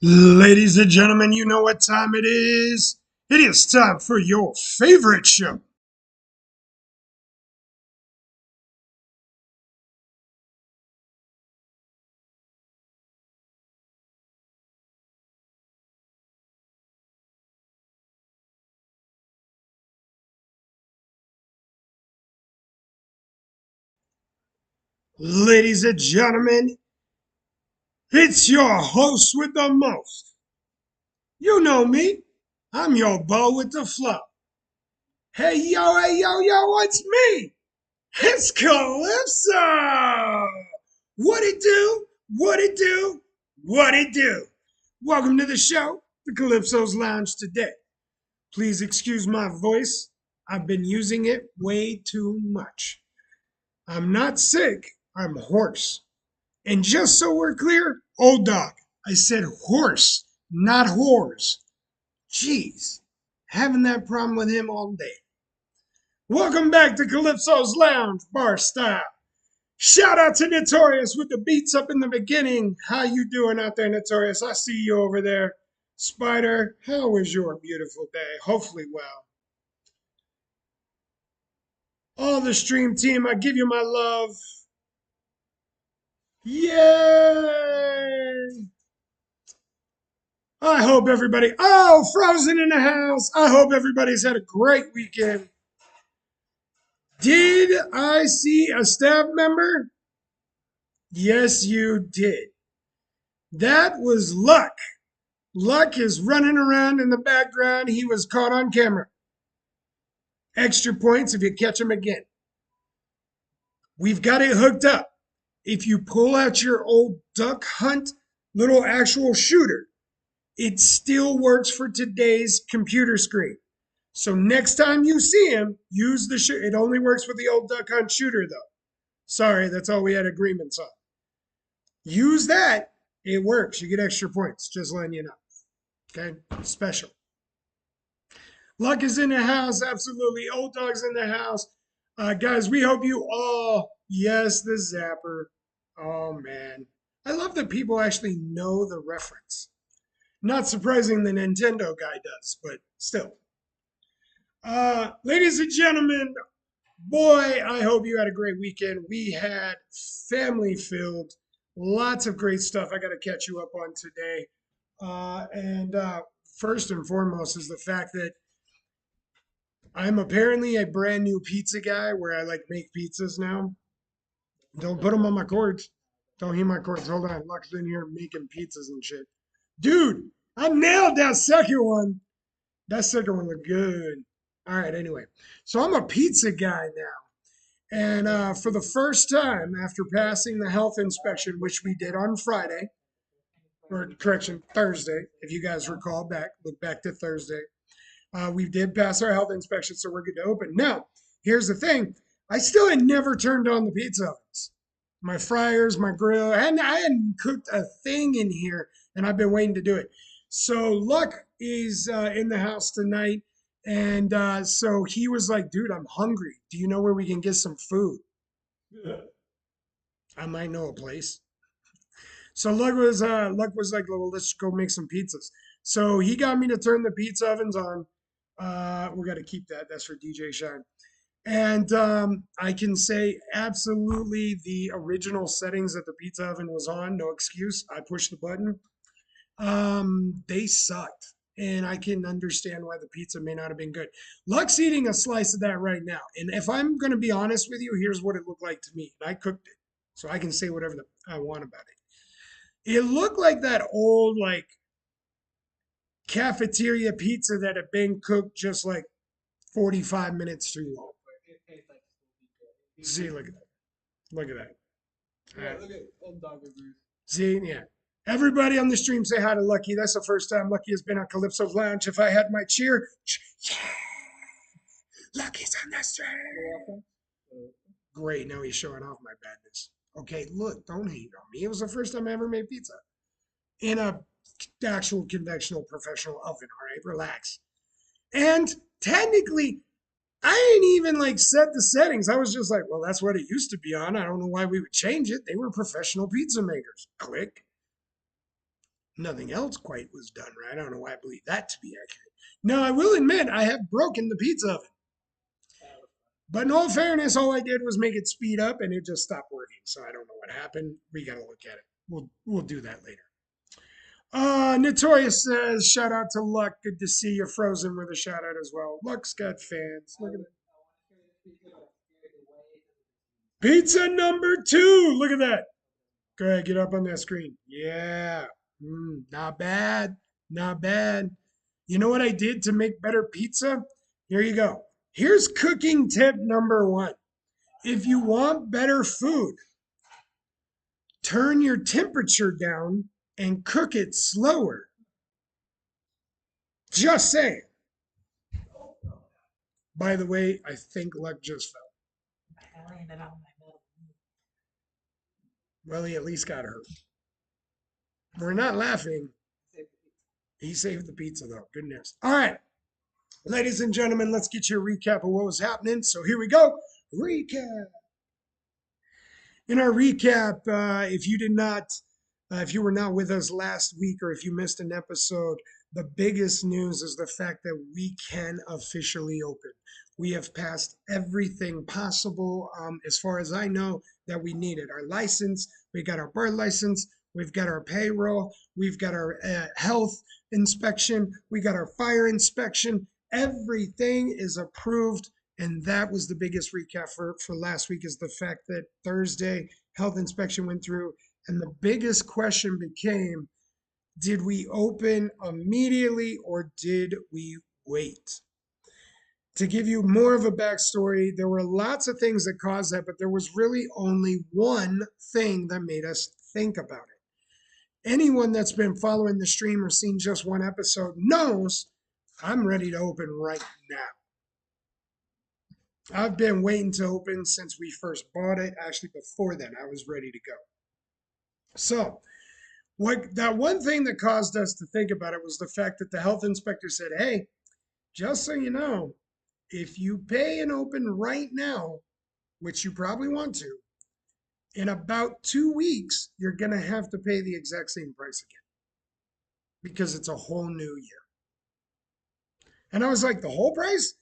Ladies and gentlemen, you know what time it is. It is time for your favorite show. Ladies and gentlemen, it's your host with the most. You know me. I'm your beau with the flow. Hey, yo, it's me. It's Calypso. What it do? What it do? What it do? Welcome to the show, the Calypso's Lounge today. Please excuse my voice. I've been using it way too much. I'm not sick, I'm hoarse. And just so we're clear, old dog, I said horse, not whores. Jeez, having that problem with him all day. Welcome back to Calypso's Lounge, bar style. Shout out to Notorious with the beats up in the beginning. How you doing out there, Notorious? I see you over there. Spider, how was your beautiful day? Hopefully well. All the stream team, I give you my love. Yay! I hope everybody, oh, Frozen in the house. I hope everybody's had a great weekend. Did I see a staff member? Yes, you did. That was Luck. Luck is running around in the background. He was caught on camera. Extra points if you catch him again. We've got it hooked up. If you pull out your old duck hunt little actual shooter, it still works for today's computer screen. So next time you see him, use the shooter. It only works with the old duck hunt shooter, though. Sorry, that's all we had agreements on. Use that. It works. You get extra points. Just letting you know. Okay? Special. Luck is in the house. Absolutely. Old dog's in the house. Guys, we hope you all, yes, the zapper. Oh, man. I love that people actually know the reference. Not surprising the Nintendo guy does, but still. Ladies and gentlemen, boy, I hope you had a great weekend. We had family filled, lots of great stuff I got to catch you up on today. And first and foremost is the fact that I'm apparently a brand new pizza guy where I like make pizzas now. Don't put them on my cords. Don't hear my cords. Hold on. Luck's in here making pizzas and shit. Dude, I nailed that second one. That second one looked good. All right, anyway. So I'm a pizza guy now. And for the first time after passing the health inspection, which we did on Friday, or correction, Thursday, if you guys recall back, look back to Thursday. We did pass our health inspection, so we're good to open. Now, here's the thing. I still had never turned on the pizza ovens. My fryers, my grill, and I hadn't cooked a thing in here, and I've been waiting to do it. So Luck is in the house tonight, and so he was like, "Dude, I'm hungry. Do you know where we can get some food?" I might know a place. So Luck was like, "Well, let's go make some pizzas." So he got me to turn the pizza ovens on. We got to keep that. That's for DJ Shine. And I can say absolutely the original settings that the pizza oven was on, no excuse. I pushed the button. They sucked. And I can understand why the pizza may not have been good. Luck's eating a slice of that right now. And if I'm going to be honest with you, here's what it looked like to me. And I cooked it. So I can say whatever I want about it. It looked like that old, like, cafeteria pizza that had been cooked just like 45 minutes too long. See, look at that. Look at that. Yeah, look at old dog reviews. See, yeah. Everybody on the stream say hi to Lucky. That's the first time Lucky has been on Calypso's Lounge. If I had my cheer, yeah, Lucky's on the stream. Great, now he's showing off my badness. Okay, look, don't hate on me. It was the first time I ever made pizza in a actual conventional professional oven. All right, relax. And technically, I ain't even like set the settings. I was just like, well, that's what it used to be on. I don't know why we would change it. They were professional pizza makers. Click. Nothing else quite was done right. I don't know why I believe that to be accurate. Now, I will admit I have broken the pizza oven. But in all fairness, all I did was make it speed up and it just stopped working. So I don't know what happened. We got to look at it. We'll do that later. Notorious says, shout out to Luck. Good to see you. Frozen with a shout out as well. Luck's got fans. Look at that. Pizza number two. Look at that. Go ahead, get up on that screen. Yeah. Not bad. Not bad. You know what I did to make better pizza? Here you go. Here's cooking tip number one. If you want better food, turn your temperature down and cook it slower. Just saying. By the way, I think Luck just fell. Well, he at least got hurt. We're not laughing. He saved the pizza, though. Good news. All right, ladies and gentlemen, let's get you a recap of what was happening. So here we go. Recap. In our recap, if you were not with us last week or if you missed an episode, the biggest news is the fact that we can officially open. We have passed everything possible, as far as I know, that we needed. Our license, we got our bar license, we've got our payroll, we've got our health inspection, we got our fire inspection. Everything is approved, and that was the biggest recap for last week, is the fact that Thursday health inspection went through. And the biggest question became, did we open immediately or did we wait? To give you more of a backstory, there were lots of things that caused that, but there was really only one thing that made us think about it. Anyone that's been following the stream or seen just one episode knows I'm ready to open right now. I've been waiting to open since we first bought it. Actually, before then, I was ready to go. So, that one thing that caused us to think about it was the fact that the health inspector said, hey, just so you know, if you pay and open right now, which you probably want to, in about 2 weeks, you're going to have to pay the exact same price again because it's a whole new year. And I was like, the whole price?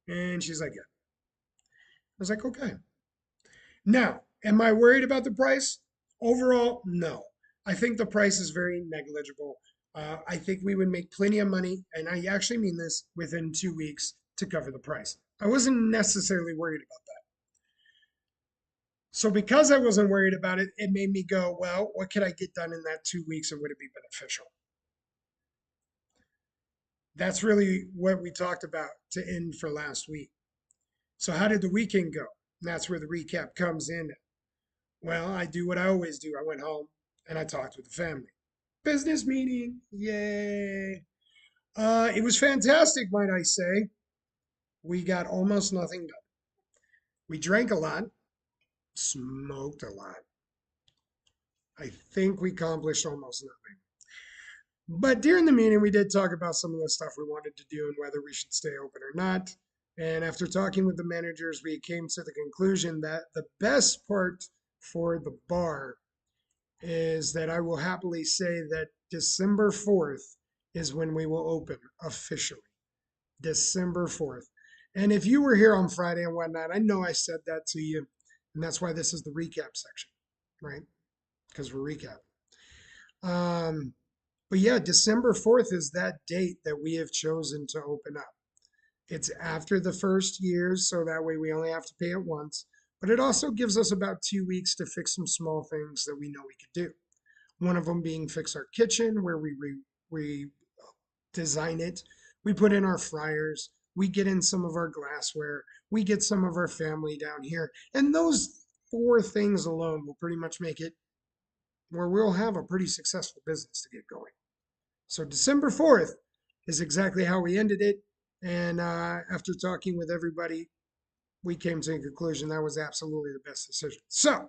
And she's like, yeah. I was like, okay. Now, am I worried about the price? Overall, no. I think the price is very negligible. I think we would make plenty of money, and I actually mean this, within 2 weeks to cover the price. I wasn't necessarily worried about that. So because I wasn't worried about it, it made me go, well, what could I get done in that 2 weeks and would it be beneficial? That's really what we talked about to end for last week. So how did the weekend go? And that's where the recap comes in. Well, I do what I always do. I went home and I talked with the family. Business meeting, yay. It was fantastic, might I say. We got almost nothing done. We drank a lot, smoked a lot. I think we accomplished almost nothing. But during the meeting, we did talk about some of the stuff we wanted to do and whether we should stay open or not. And after talking with the managers, we came to the conclusion that the best part for the bar is that I will happily say that December 4th is when we will open officially. December 4th. And if you were here on Friday and whatnot, I know I said that to you. And that's why this is the recap section, right? Because we're recapping. But yeah, December 4th is that date that we have chosen to open up. It's after the first year, so that way we only have to pay it once. But it also gives us about 2 weeks to fix some small things that we know we could do. One of them being fix our kitchen, where we design it. We put in our fryers. We get in some of our glassware. We get some of our family down here. And those 4 things alone will pretty much make it where we'll have a pretty successful business to get going. So December 4th is exactly how we ended it. And after talking with everybody, we came to a conclusion that was absolutely the best decision. So,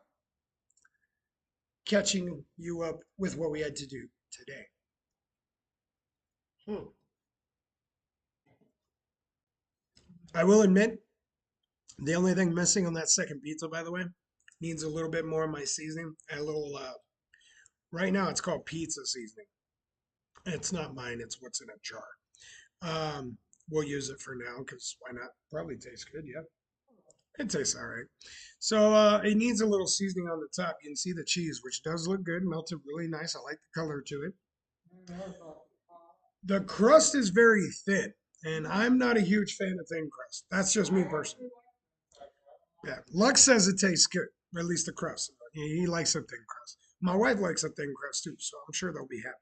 catching you up with what we had to do today. I will admit, the only thing missing on that second pizza, by the way, needs a little bit more of my seasoning. And a little, right now it's called pizza seasoning. It's not mine, it's what's in a jar. Um, we'll use it for now because why not? Probably tastes good, yeah. It tastes all right. So it needs a little seasoning on the top. You can see the cheese, which does look good, melted really nice. I like the color to it. The crust is very thin, and I'm not a huge fan of thin crust. That's just me personally. Yeah, Lux says it tastes good, or at least the crust. He likes a thin crust. My wife likes a thin crust too, so I'm sure they'll be happy.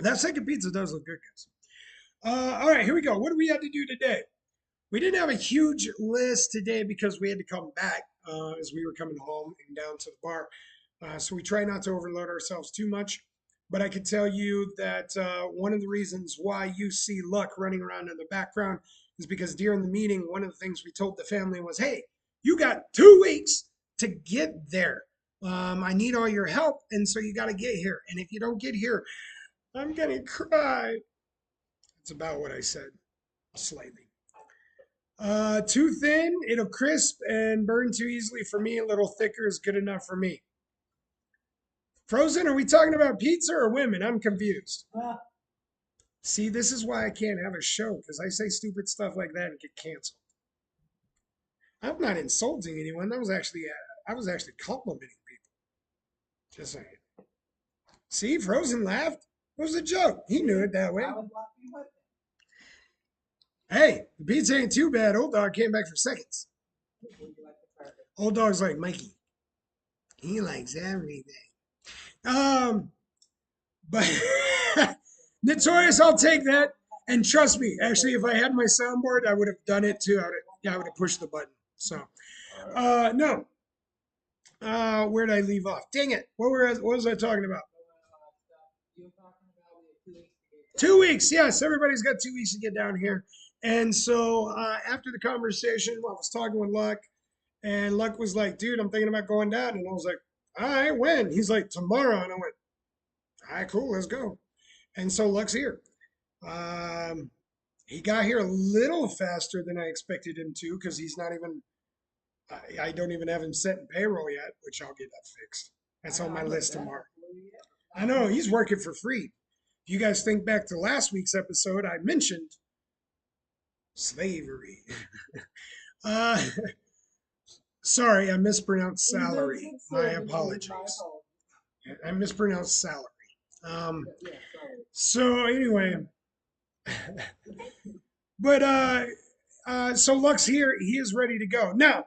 That second pizza does look good, guys. All right, here we go. What do we have to do today? We didn't have a huge list today because we had to come back as we were coming home and down to the bar. So we try not to overload ourselves too much. But I can tell you that one of the reasons why you see Luck running around in the background is because during the meeting, one of the things we told the family was, hey, you got 2 weeks to get there. I need all your help. And so you got to get here. And if you don't get here, I'm going to cry. That's about what I said, slightly. Too thin, it'll crisp and burn too easily for me. A little thicker is good enough for me. Frozen, are we talking about pizza or women? I'm confused. See, this is why I can't have a show because I say stupid stuff like that and get canceled. I'm not insulting anyone. I was actually complimenting people. Just saying. See, Frozen laughed. It was a joke. He knew it that way. Hey, the pizza ain't too bad. Old dog came back for seconds. Old dog's like Mikey. He likes everything. Um, but Notorious, I'll take that. And trust me, actually, if I had my soundboard, I would have done it too. I would have pushed the button. So, no. Where did I leave off? Dang it! What was I talking about? 2 weeks. Yes, everybody's got 2 weeks to get down here. And so after the conversation, I was talking with Luck, and Luck was like, "Dude, I'm thinking about going down." And I was like, "All right, when?" He's like, "Tomorrow." And I went, "All right, cool, let's go." And so Luck's here. Um, he got here a little faster than I expected him to because he's not even, I don't even have him set in payroll yet, which I'll get that fixed. That's on my list tomorrow. I know he's working for free. If you guys think back to last week's episode, I mentioned slavery. uh, sorry, I mispronounced salary. My apologies. I mispronounced salary. Um, so anyway, but so Luck's here. He is ready to go. Now,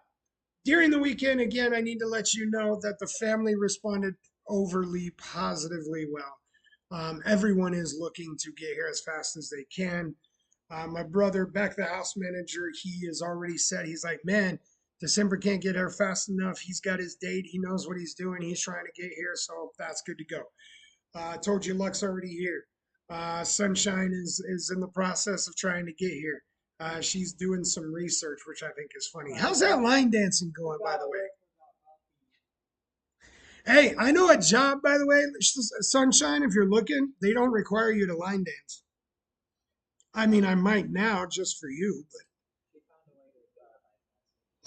during the weekend, again, I need to let you know that the family responded overly positively well. Everyone is looking to get here as fast as they can. My brother, Beck, the house manager, he is already said, he's like, man, December can't get here fast enough. He's got his date. He knows what he's doing. He's trying to get here. So that's good to go. I told you Luck's already here. Sunshine is in the process of trying to get here. She's doing some research, which I think is funny. How's that line dancing going, by the way? Hey, I know a job, by the way, Sunshine, if you're looking, they don't require you to line dance. I mean, I might now just for you, but.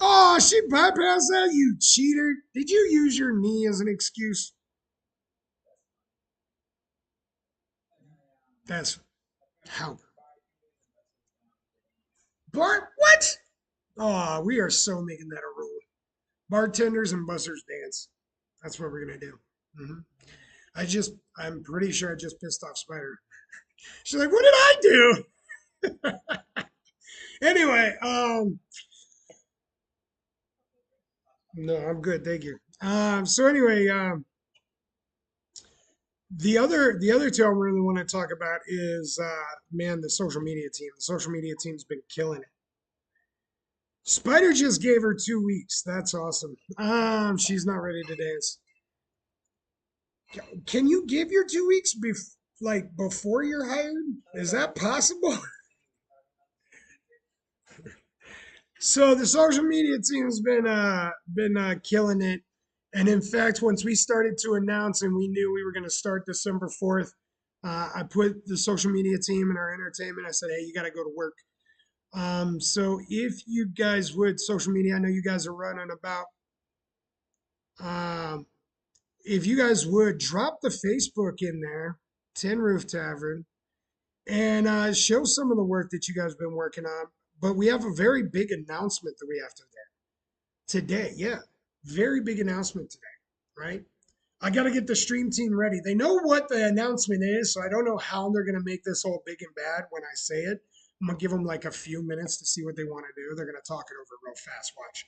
Oh, she bypassed that, you cheater. Did you use your knee as an excuse? That's how. Bart, what? Oh, we are so making that a rule. Bartenders and bussers dance. That's what we're gonna do. hmm I'm pretty sure I just pissed off Spider. She's like, what did I do? Anyway, no, I'm good, thank you. So anyway, the other two I really want to talk about is man, the social media team. The social media team's been killing it. Spider just gave her 2 weeks. That's awesome. She's not ready to dance. Can you give your 2 weeks like before you're hired? Is that possible? So the social media team's been killing it, and in fact, once we started to announce and we knew we were going to start December 4th, I put the social media team and our entertainment. I said, "Hey, you got to go to work." So if you guys would social media, I know you guys are running about. Um, if you guys would drop the Facebook in there, Tin Roof Tavern, and show some of the work that you guys have been working on. But we have a very big announcement that we have to today. Yeah, very big announcement today, right? I got to get the stream team ready. They know what the announcement is, so I don't know how they're going to make this all big and bad when I say it. I'm going to give them like a few minutes to see what they want to do. They're going to talk it over real fast. Watch.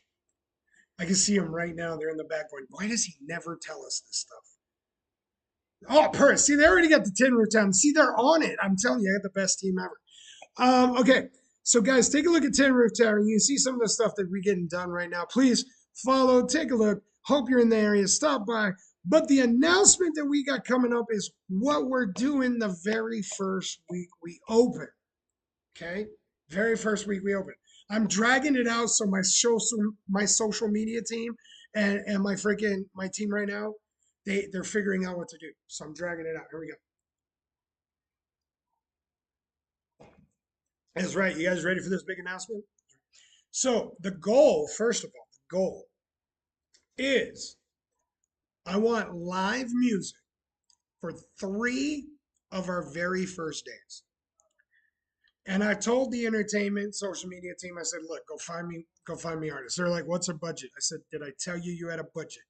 I can see them right now. They're in the back going, why does he never tell us this stuff? Oh, Purse. See, they already got the Tin Roof Town. See, they're on it. I'm telling you, I got the best team ever. Okay, so guys, take a look at Tin Roof Tavern. You can see some of the stuff that we're getting done right now. Please follow, take a look. Hope you're in the area. Stop by. But the announcement that we got coming up is what we're doing the very first week we open. Okay, very first week we open. I'm dragging it out so my social media team and my team right now they're figuring out what to do. So I'm dragging it out. Here we go. That's right. You guys ready for this big announcement? So the goal, first of all, the goal is I want live music for 3 of our very first days. And I told the entertainment social media team, I said, look, go find me artists. They're like, what's our budget? I said, did I tell you you had a budget?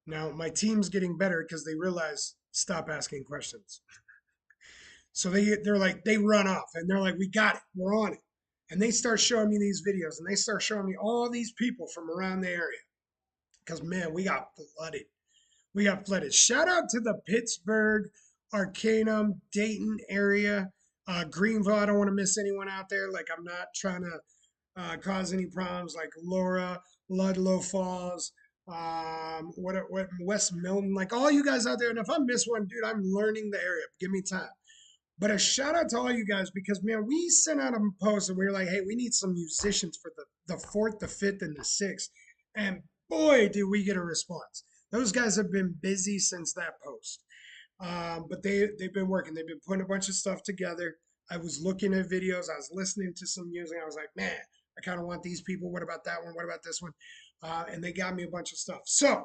Now my team's getting better because they realize stop asking questions. So they're like, they run off and they're like, we got it, we're on it. And they start showing me these videos and they start showing me all these people from around the area. Because man, we got flooded. We got flooded. Shout out to the Pittsburgh, Arcanum, Dayton area, Greenville. I don't want to miss anyone out there. Like I'm not trying to cause any problems. Like Laura, Ludlow Falls, what West Milton. Like all you guys out there. And if I miss one, dude, I'm learning the area. Give me time. But a shout out to all you guys because man, we sent out a post and we were like, hey, we need some musicians for the fourth, the fifth, and the sixth. And boy, did we get a response. Those guys have been busy since that post. But they've been working. They've been putting a bunch of stuff together. I was looking at videos. I was listening to some music. I was like, man, I kind of want these people. What about that one? What about this one? And they got me a bunch of stuff. So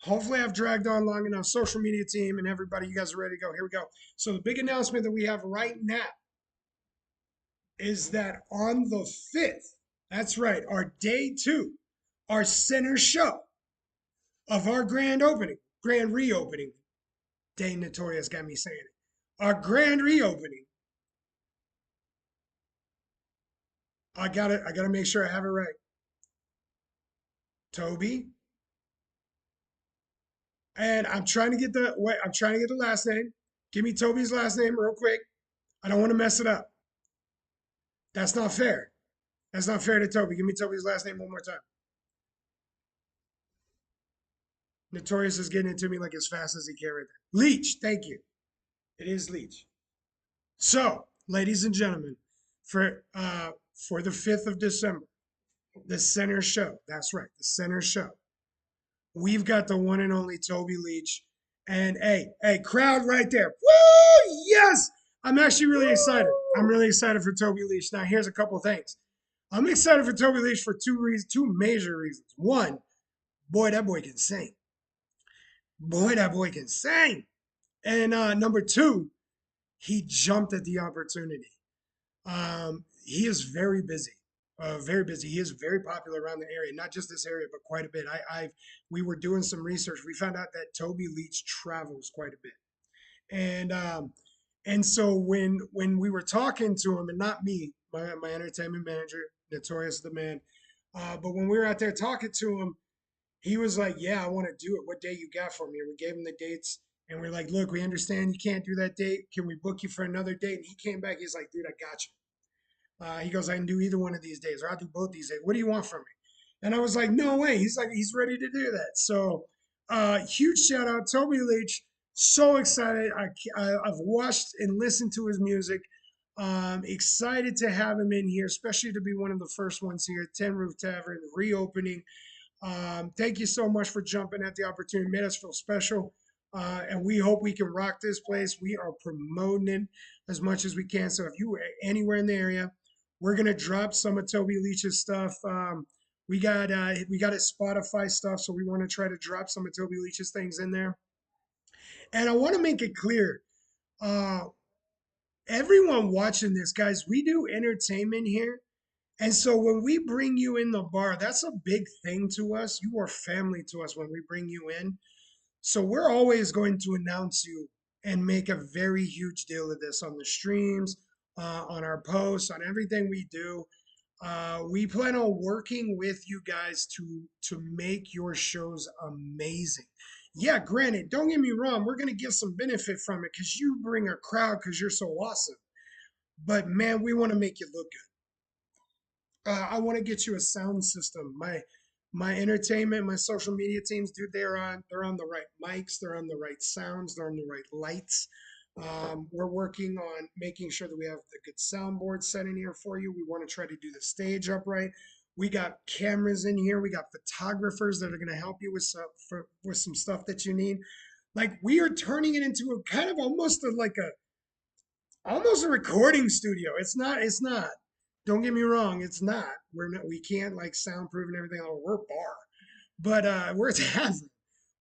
hopefully I've dragged on long enough. Social media team and everybody, you guys are ready to go. Here we go. So the big announcement that we have right now is that on the 5th, that's right, our day 2, our center show of our grand reopening. Dang, Notorious got me saying it. Our grand reopening. I gotta make sure I have it right. Toby. And I'm trying to get the last name. Give me Toby's last name real quick. I don't want to mess it up. That's not fair. That's not fair to Toby. Give me Toby's last name one more time. Notorious is getting it to me like as fast as he can right there. Leach, thank you. It is Leach. So, ladies and gentlemen, for the 5th of December, the center show. That's right, the center show. We've got the one and only Toby Leach. And hey, crowd right there. Woo! Yes! I'm actually really excited. I'm really excited for Toby Leach. Now, here's a couple things. I'm excited for Toby Leach for two major reasons. One, boy, that boy can sing. Boy, that boy can sing. And number two, he jumped at the opportunity. He is very busy, very busy. He is very popular around the area, not just this area, but quite a bit. We were doing some research. We found out that Toby Leach travels quite a bit, and so when we were talking to him, and not me, my entertainment manager, Notorious the man, but when we were out there talking to him, he was like, "Yeah, I want to do it. What day you got for me?" And we gave him the dates. And we're like, look, we understand you can't do that date. Can we book you for another date? And he came back. He's like, dude, I got you. He goes, I can do either one of these days, or I'll do both these days. What do you want from me? And I was like, no way. He's like, he's ready to do that. So, huge shout out, Toby Leach. So excited. I've watched and listened to his music. Excited to have him in here, especially to be one of the first ones here. Tin Roof Tavern reopening. Thank you so much for jumping at the opportunity. Made us feel special. And we hope we can rock this place. We are promoting it as much as we can. So if you are anywhere in the area, we're gonna drop some of Toby Leach's stuff. We got his Spotify stuff, so we want to try to drop some of Toby Leach's things in there. And I want to make it clear, uh, everyone watching this, guys, we do entertainment here. And so when we bring you in the bar, that's a big thing to us. You are family to us when we bring you in. So we're always going to announce you and make a very huge deal of this on the streams, on our posts, on everything we do. We plan on working with you guys to make your shows amazing. Yeah, granted, don't get me wrong, we're gonna get some benefit from it because you bring a crowd because you're so awesome. But man, we want to make you look good. I want to get you a sound system. My entertainment, my social media teams, dude, they're on the right mics, they're on the right sounds, they're on the right lights. We're working on making sure that we have the good soundboard set in here for you. We want to try to do the stage upright. We got cameras in here. We got photographers that are going to help you with some stuff that you need. Like we are turning it into a kind of almost a recording studio. It's not. Don't get me wrong, it's not. We can't like soundproof and everything. Oh, we're a bar. But we're a tavern.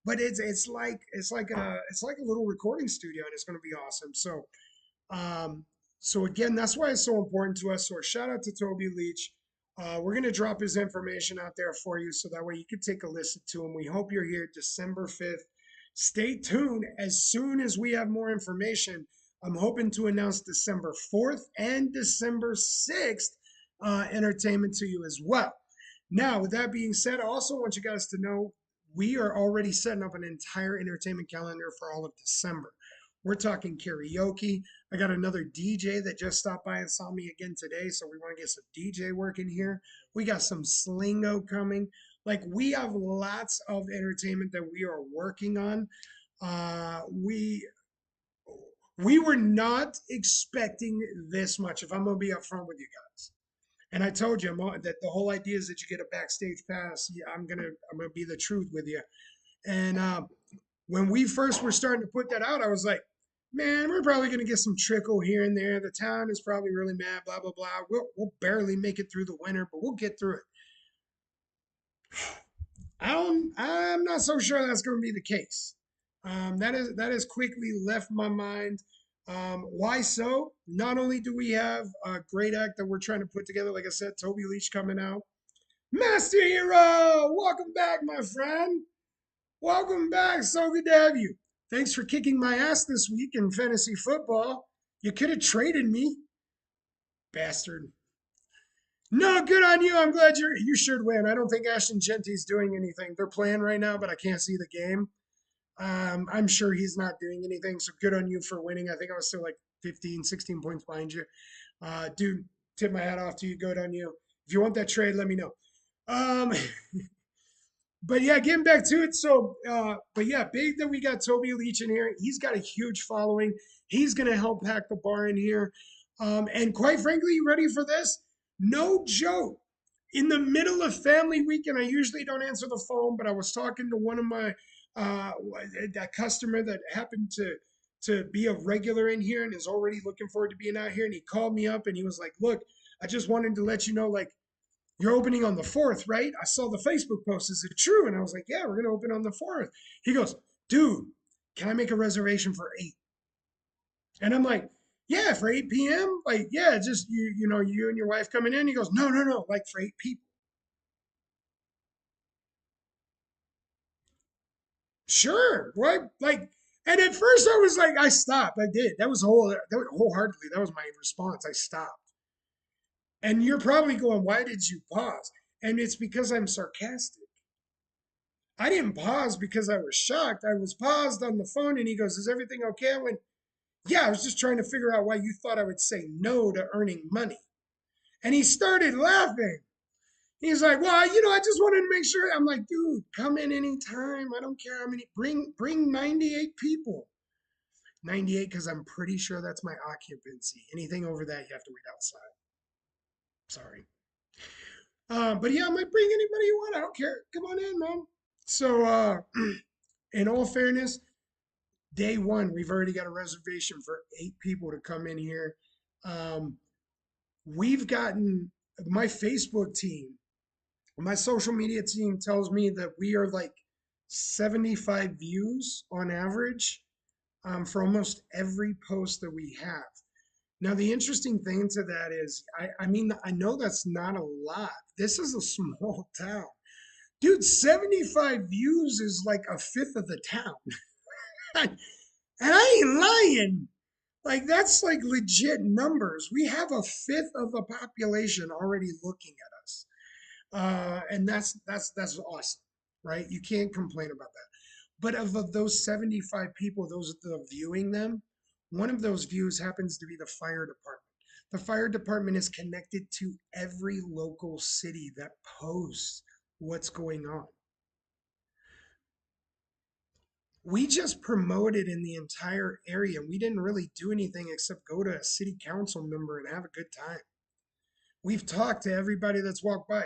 But it's like a little recording studio and it's gonna be awesome. Um, so again, that's why it's so important to us. So a shout out to Toby Leach. We're gonna drop his information out there for you, so that way you can take a listen to him. We hope you're here December 5th. Stay tuned. As soon as we have more information, I'm hoping to announce December 4th and December 6th entertainment to you as well. Now, with that being said, I also want you guys to know we are already setting up an entire entertainment calendar for all of December. We're talking karaoke. I got another DJ that just stopped by and saw me again today. So we want to get some DJ work in here. We got some Slingo coming. Like we have lots of entertainment that we are working on. We were not expecting this much, if I'm gonna be upfront with you guys. And I told you that the whole idea is that you get a backstage pass. Yeah, I'm gonna be the truth with you. And when we first were starting to put that out, I was like, man, we're probably going to get some trickle here and there. The town is probably really mad, blah, blah, blah. We'll barely make it through the winter, but we'll get through it. I'm not so sure that's going to be the case. That has quickly left my mind. Why so? Not only do we have a great act that we're trying to put together, like I said, Toby Leach coming out. Master Hero, welcome back, my friend. Welcome back. So good to have you. Thanks for kicking my ass this week in fantasy football. You could have traded me, bastard. No, good on you. I'm glad you should win. I don't think Ashton Genty's doing anything. They're playing right now, but I can't see the game. I'm sure he's not doing anything. So good on you for winning. I think I was still like 15, 16 points behind you. Dude, tip my hat off to you. Good on you. If you want that trade, let me know. Um, but yeah, getting back to it. But yeah, big that we got Toby Leach in here. He's got a huge following. He's gonna help pack the bar in here. And quite frankly, you ready for this? No joke. In the middle of family weekend, I usually don't answer the phone, but I was talking to one of my that customer that happened to be a regular in here and is already looking forward to being out here. And he called me up and he was like, "Look, I just wanted to let you know, like, you're opening on the 4th, right? I saw the Facebook post. Is it true?" And I was like, "Yeah, we're going to open on the 4th." He goes, "Dude, can I make a reservation for 8?" And I'm like, "Yeah, for 8 p.m.? Like, yeah, just you and your wife coming in." He goes, "No, no, no, like for 8 people." Sure. What? Like, and at first I was like, I stopped. I did. That was wholeheartedly, that was my response. I stopped. And you're probably going, "Why did you pause?" And it's because I'm sarcastic. I didn't pause because I was shocked. I was paused on the phone and he goes, "Is everything okay?" I went, "Yeah, I was just trying to figure out why you thought I would say no to earning money." And he started laughing. He's like, "Well, I just wanted to make sure." I'm like, "Dude, come in anytime. I don't care how many. Bring 98 people." 98 because I'm pretty sure that's my occupancy. Anything over that, you have to wait outside. Sorry. But yeah, I might bring anybody you want. I don't care. Come on in, man. So, in all fairness, day one, we've already got a reservation for 8 people to come in here. Um, we've gotten my Facebook team, my social media team tells me that we are like 75 views on average. for almost every post that we have. Now, the interesting thing to that is, I mean, I know that's not a lot. This is a small town. Dude, 75 views is like a fifth of the town. And I ain't lying. Like, that's like legit numbers. We have a fifth of the population already looking at us. And that's awesome, right? You can't complain about that. But of those 75 people, those that are viewing them, one of those views happens to be the fire department. The fire department is connected to every local city that posts what's going on. We just promoted in the entire area. We didn't really do anything except go to a city council member and have a good time. We've talked to everybody that's walked by.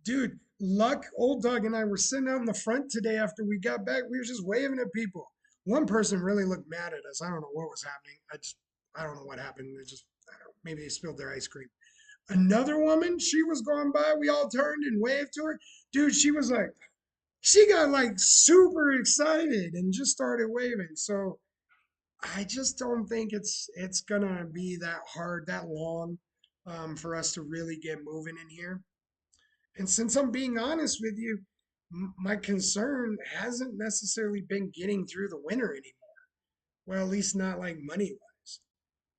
Dude, Luck, Old Dog, and I were sitting out in the front today after we got back. We were just waving at people. One person really looked mad at us. I don't know what was happening. I don't know what happened. I don't know, maybe they spilled their ice cream. Another woman, she was going by. We all turned and waved to her. Dude, she got like super excited and just started waving. So I just don't think it's gonna be that hard, that long, for us to really get moving in here. And since I'm being honest with you, my concern hasn't necessarily been getting through the winter anymore. Well, at least not like money wise.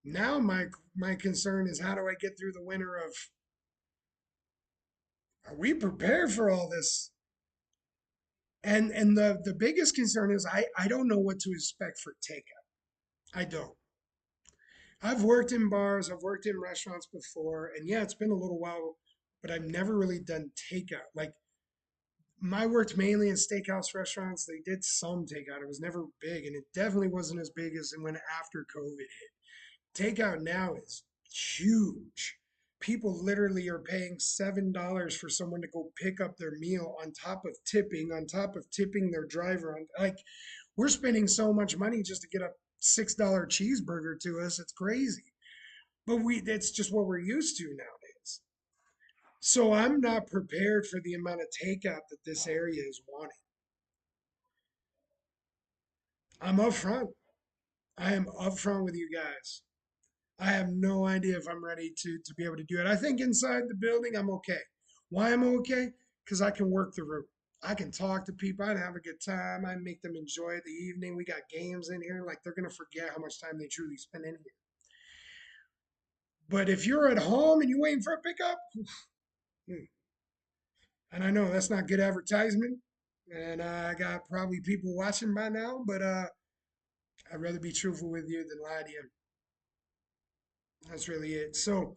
Now my concern is how do I get through the winter of are we prepared for all this? And the biggest concern is I don't know what to expect for takeout. I don't. I've worked in bars, I've worked in restaurants before, and yeah, it's been a little while, but I've never really done takeout. Like I worked mainly in steakhouse restaurants. They did some takeout. It was never big, and it definitely wasn't as big as it went after COVID hit. Takeout now is huge. People literally are paying $7 for someone to go pick up their meal on top of tipping their driver. On like, we're spending so much money just to get a $6 cheeseburger to us. It's crazy. But that's just what we're used to nowadays. So I'm not prepared for the amount of takeout that this area is wanting. I'm upfront. I am upfront with you guys. I have no idea if I'm ready to be able to do it. I think inside the building, I'm okay. Why am I okay? Because I can work the room. I can talk to people. I'd have a good time. I make them enjoy the evening. We got games in here. Like they're gonna forget how much time they truly spend in here. But if you're at home and you're waiting for a pickup, and I know that's not good advertisement, and I got probably people watching by now, but I'd rather be truthful with you than lie to you. That's really it. So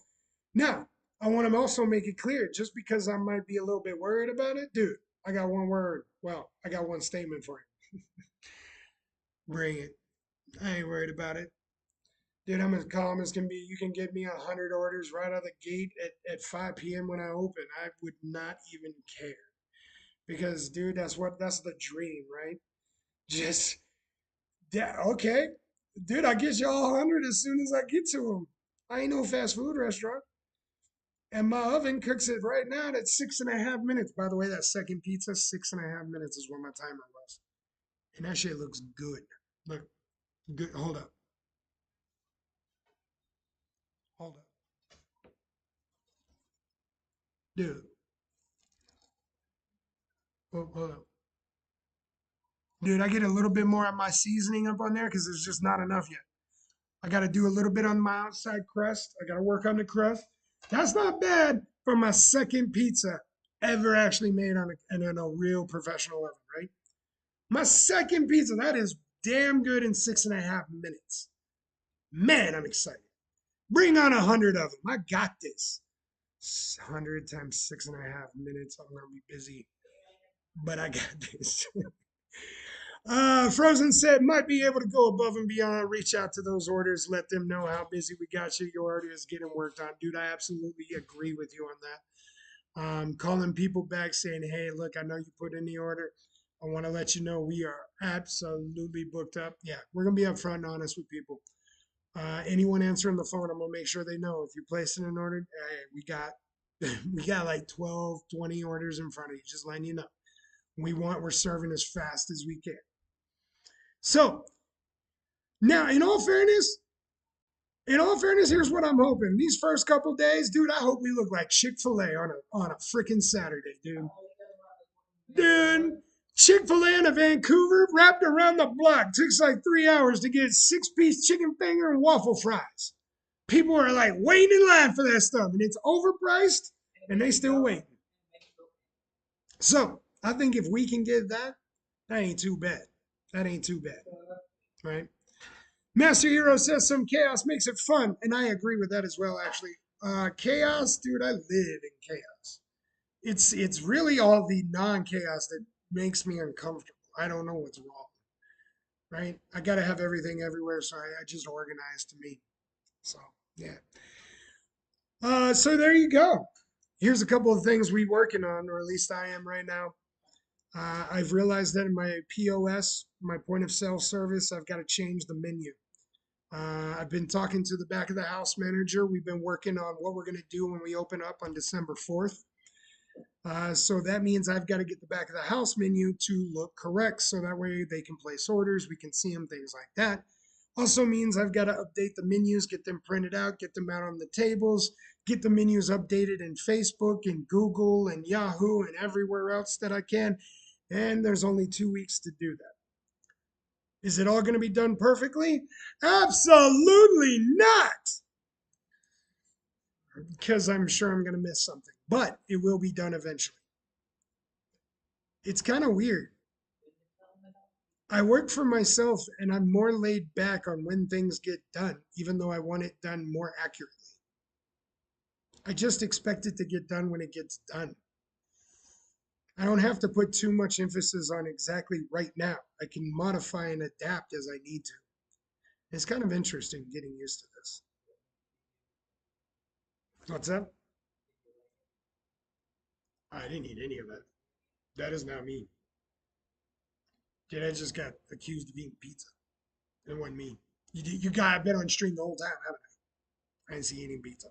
now I want to also make it clear, just because I might be a little bit worried about it, dude. I got one word. Well, I got one statement for you. Bring it. I ain't worried about it. Dude, I'm as calm as can be. You can get me 100 orders right out of the gate at 5 p.m. when I open. I would not even care. Because, dude, that's the dream, right? Just, yeah, okay. Dude, I get y'all 100 as soon as I get to them. I ain't no fast food restaurant. And my oven cooks it right now at 6.5 minutes. By the way, that second pizza, 6.5 minutes is what my timer was. And that shit looks good. Look, good. Hold up. Hold up. Dude, hold up. Dude, I get a little bit more of my seasoning up on there because there's just not enough yet. I got to do a little bit on my outside crust. I got to work on the crust. That's not bad for my second pizza ever actually made in a real professional oven, right? My second pizza, that is damn good in 6.5 minutes. Man, I'm excited. Bring on 100 of them. I got this. 100 times 6.5 minutes. I'm going to be busy, but I got this. Frozen said might be able to go above and beyond. Reach out to those orders. Let them know how busy we got you. Your order is getting worked on. Dude, I absolutely agree with you on that. Calling people back saying, hey, look, I know you put in the order. I want to let you know we are absolutely booked up. Yeah, we're going to be upfront and honest with people. Anyone answering the phone, I'm going to make sure they know if you're placing an order, hey, we got like 12, 20 orders in front of you, just letting you know. We're serving as fast as we can. So Now, in all fairness, here's what I'm hoping. These first couple days, dude, I hope we look like Chick-fil-A on a freaking Saturday, dude. Dude, Chick-fil-A in Vancouver, wrapped around the block. Takes like 3 hours to get 6-piece chicken finger and waffle fries. People are like waiting in line for that stuff, and it's overpriced, and they still wait. So I think if we can get that, that ain't too bad. That ain't too bad, right? Master Hero says some chaos makes it fun, and I agree with that as well. Actually, chaos, dude, I live in chaos. It's really all the non-chaos that makes me uncomfortable. I don't know what's wrong, right? I gotta have everything everywhere, so I just organize to me. So yeah. So there you go. Here's a couple of things we working on, or at least I am right now. I've realized that in my POS, my point of sale service, I've got to change the menu. I've been talking to the back of the house manager. We've been working on what we're going to do when we open up on December 4th. So that means I've got to get the back of the house menu to look correct. So that way they can place orders, we can see them, things like that. Also means I've got to update the menus, get them printed out, get them out on the tables, get the menus updated in Facebook and Google and Yahoo and everywhere else that I can. And there's only 2 weeks to do that. Is it all going to be done perfectly? Absolutely not, because I'm sure I'm going to miss something, but it will be done eventually. It's kind of weird. I work for myself and I'm more laid back on when things get done, even though I want it done more accurately. I just expect it to get done when it gets done. I don't have to put too much emphasis on exactly right now. I can modify and adapt as I need to. It's kind of interesting getting used to this. What's that? I didn't eat any of that. That is not me. Dude, I just got accused of eating pizza. It wasn't me. You got, I've been on stream the whole time, haven't I? I didn't see eating pizza.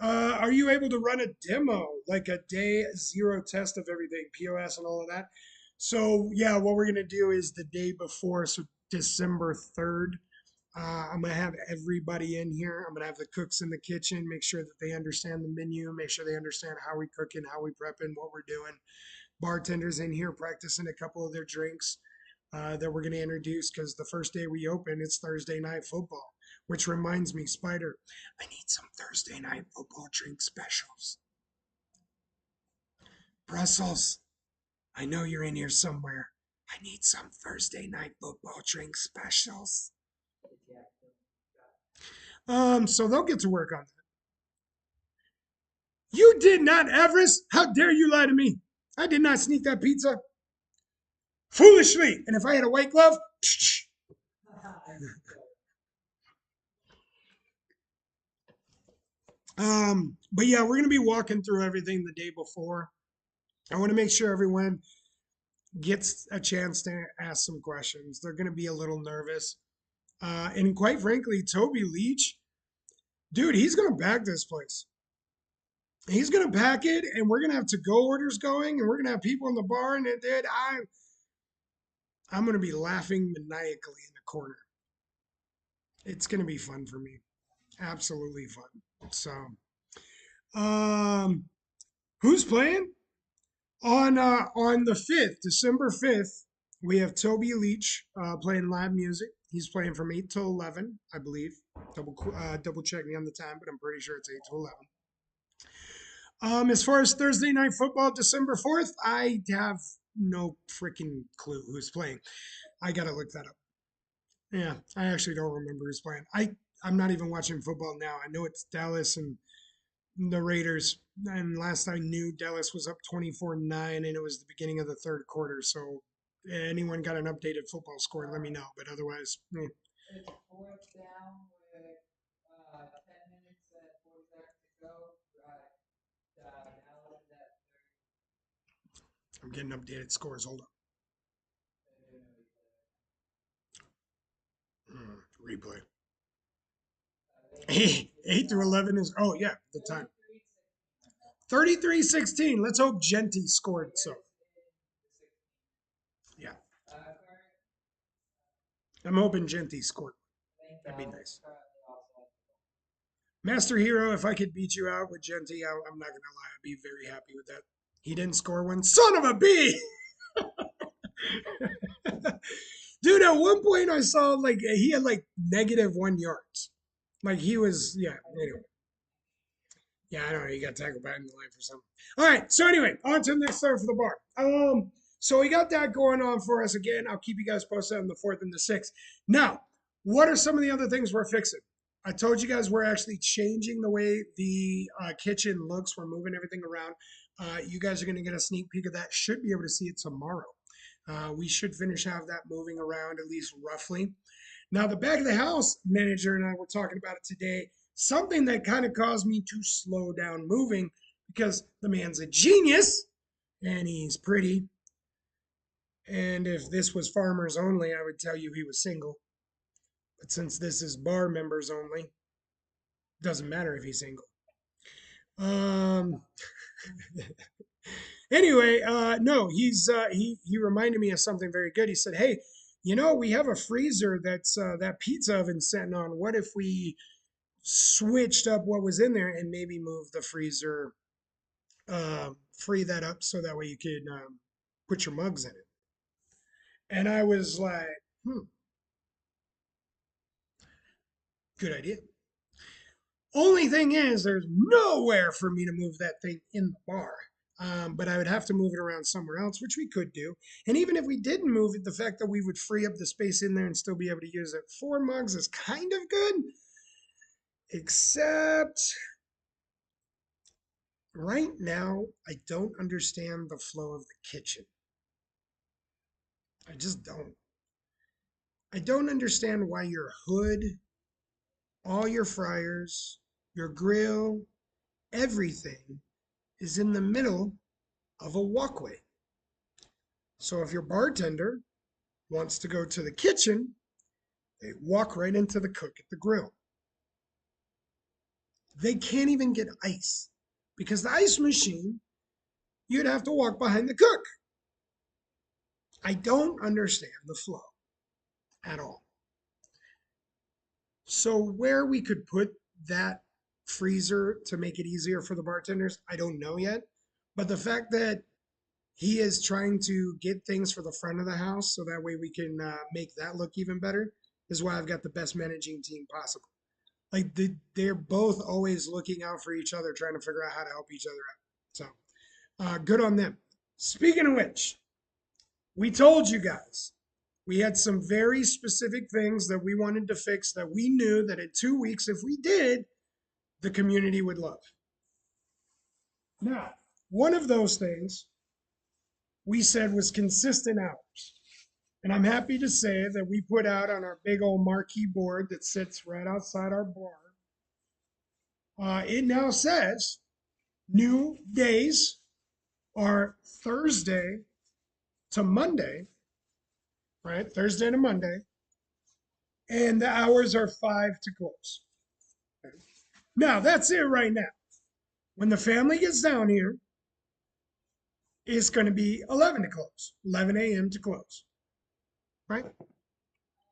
Are you able to run a demo, like a day zero test of everything, POS and all of that? So yeah, what we're gonna do is the day before, so December 3rd. I'm gonna have everybody in here. I'm gonna have the cooks in the kitchen, make sure that they understand the menu, make sure they understand how we cook and how we prep and what we're doing. Bartenders in here practicing a couple of their drinks that we're going to introduce because the first day we open, it's Thursday night football. Which reminds me, Spider, I need some Thursday night football drink specials. Brussels, I know you're in here somewhere. I need some Thursday night football drink specials. So they'll get to work on that. You did not, Everest. How dare you lie to me? I did not sneak that pizza. Foolishly. And if I had a white glove, but yeah, we're gonna be walking through everything the day before. I want to make sure everyone gets a chance to ask some questions. They're gonna be a little nervous. And quite frankly, Toby Leach, dude, he's gonna back this place. He's gonna pack it, and we're gonna have to go orders going, and we're gonna have people in the bar, and I'm gonna be laughing maniacally in the corner. It's gonna be fun for me, absolutely fun. So, um, who's playing? On the 5th, December 5th, we have Toby Leach playing live music. He's playing from 8 to 11, I believe. Double check me on the time, but I'm pretty sure it's 8 to 11. As far as Thursday night football, December 4th, I have no freaking clue who's playing. I gotta look that up. Yeah, I actually don't remember who's playing. I'm not even watching football now. I know it's Dallas and the Raiders. And last I knew, Dallas was up 24-9, and it was the beginning of the third quarter. So, anyone got an updated football score, let me know. But otherwise, I'm getting updated scores. Hold on. Replay. 8 through 11 is, oh, yeah, the time. 33-16. Let's hope Genty scored. So, yeah. I'm hoping Genty scored. That'd be nice. Master Hero, if I could beat you out with Genty, I'm not gonna lie, I'd be very happy with that. He didn't score one. Son of a bee! Dude, at one point I saw like he had like -1 yards. Like he was, yeah. Anyway, yeah, I don't know. You got tackled back in the line for something. All right. So anyway, on to the next start for the bar. So we got that going on for us again. I'll keep you guys posted on the fourth and the sixth. Now, what are some of the other things we're fixing? I told you guys we're actually changing the way the kitchen looks. We're moving everything around. You guys are going to get a sneak peek of that. Should be able to see it tomorrow. We should finish have that moving around at least roughly. Now, the back of the house manager and I were talking about it today. Something that kind of caused me to slow down moving because the man's a genius and he's pretty. And if this was farmers only, I would tell you he was single. But since this is bar members only, doesn't matter if he's single. Um, anyway, no, he reminded me of something very good. He said, "Hey, we have a freezer that's that pizza oven sitting on. What if we switched up what was in there and maybe moved the freezer, free that up so that way you could put your mugs in it?" And I was like, good idea. Only thing is, there's nowhere for me to move that thing in the bar. But I would have to move it around somewhere else, which we could do. And even if we didn't move it, the fact that we would free up the space in there and still be able to use it for mugs is kind of good. Except right now, I don't understand the flow of the kitchen. I just don't. I don't understand why your hood, all your fryers, your grill, everything is in the middle of a walkway. So if your bartender wants to go to the kitchen, they walk right into the cook at the grill. They can't even get ice because the ice machine, you'd have to walk behind the cook. I don't understand the flow at all. So where we could put that freezer to make it easier for the bartenders, I don't know yet. But the fact that he is trying to get things for the front of the house so that way we can make that look even better is why I've got the best managing team possible. Like they're both always looking out for each other, trying to figure out how to help each other out. So good on them. Speaking of which, we told you guys we had some very specific things that we wanted to fix that we knew that in 2 weeks, if we did, the community would love. Now, one of those things we said was consistent hours. And I'm happy to say that we put out on our big old marquee board that sits right outside our bar. It now says new days are Thursday to Monday, right? Thursday to Monday. And the hours are 5 to close. Okay. Now, that's it right now. When the family gets down here, it's going to be 11 to close, 11 a.m. to close, right?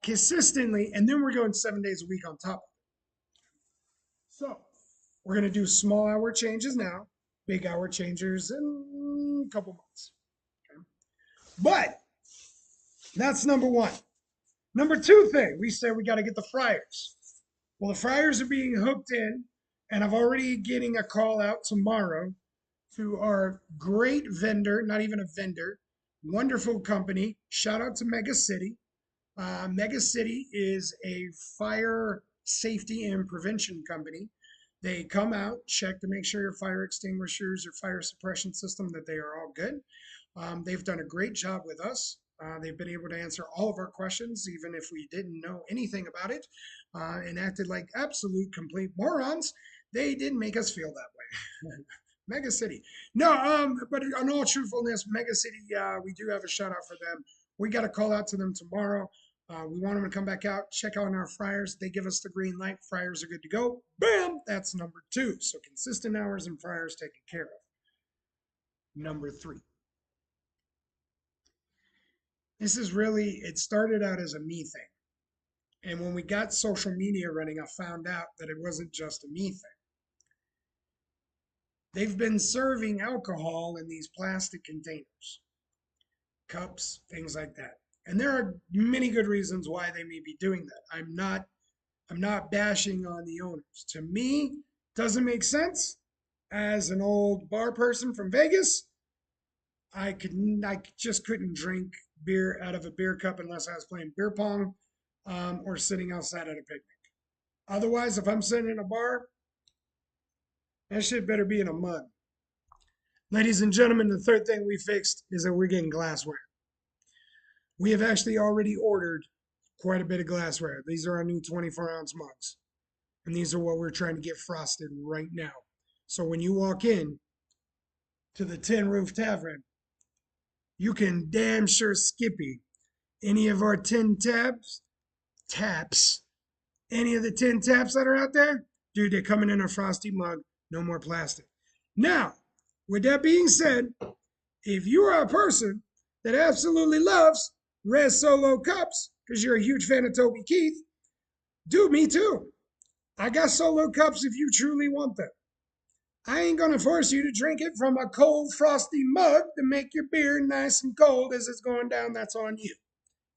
Consistently. And then we're going 7 days a week on top of it. So we're going to do small hour changes now, big hour changes in a couple months. Okay? But that's number one. Number two thing, we said we got to get the fryers. Well, the fryers are being hooked in, and I'm already getting a call out tomorrow to our great vendor, not even a vendor, wonderful company. Shout out to Mega City. Mega City is a fire safety and prevention company. They come out, check to make sure your fire extinguishers or fire suppression system that they are all good. They've done a great job with us. They've been able to answer all of our questions, even if we didn't know anything about it, and acted like absolute complete morons. They didn't make us feel that way. Mega City. No, but in all truthfulness, Mega City, we do have a shout out for them. We got to call out to them tomorrow. We want them to come back out, check out our fryers. They give us the green light. Fryers are good to go. Bam! That's number two. So consistent hours and fryers taken care of. Number three. This is really, it started out as a me thing. And when we got social media running, I found out that it wasn't just a me thing. They've been serving alcohol in these plastic containers, cups, things like that. And there are many good reasons why they may be doing that. I'm not bashing on the owners. To me, doesn't make sense. As an old bar person from Vegas, I just couldn't drink beer out of a beer cup unless I was playing beer pong, or sitting outside at a picnic. Otherwise, if I'm sitting in a bar, that shit better be in a mug. Ladies and gentlemen, the third thing we fixed is that we're getting glassware. We have actually already ordered quite a bit of glassware. These are our new 24-ounce mugs. And these are what we're trying to get frosted right now. So when you walk in to the Tin Roof Tavern, you can damn sure skippy any of our taps, any of the tin taps that are out there. Dude, they're coming in a frosty mug, no more plastic. Now, with that being said, if you are a person that absolutely loves red solo cups, because you're a huge fan of Toby Keith, dude, me too. I got solo cups if you truly want them. I ain't gonna force you to drink it from a cold, frosty mug to make your beer nice and cold as it's going down. That's on you.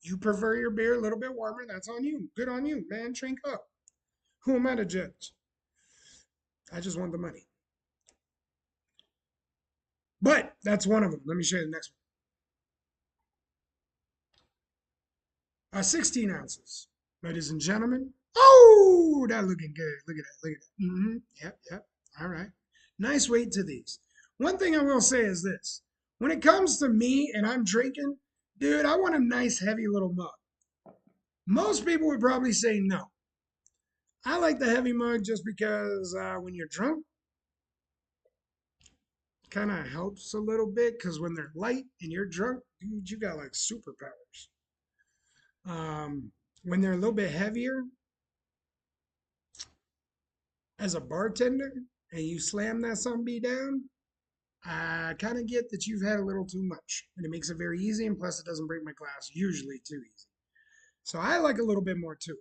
You prefer your beer a little bit warmer. That's on you. Good on you, man. Drink up. Who am I to judge? I just want the money. But that's one of them. Let me show you the next one. 16 ounces, ladies and gentlemen. Oh, that looking good. Look at that. Look at that. Yep, yep. All right. Nice weight to these. One thing I will say is this. When it comes to me and I'm drinking, dude, I want a nice heavy little mug. Most people would probably say no. I like the heavy mug just because when you're drunk, kind of helps a little bit because when they're light and you're drunk, dude, you got like superpowers. When they're a little bit heavier, as a bartender, and you slam that some be down, I kind of get that you've had a little too much, and it makes it very easy, and plus it doesn't break my glass usually too easy. So I like a little bit more too.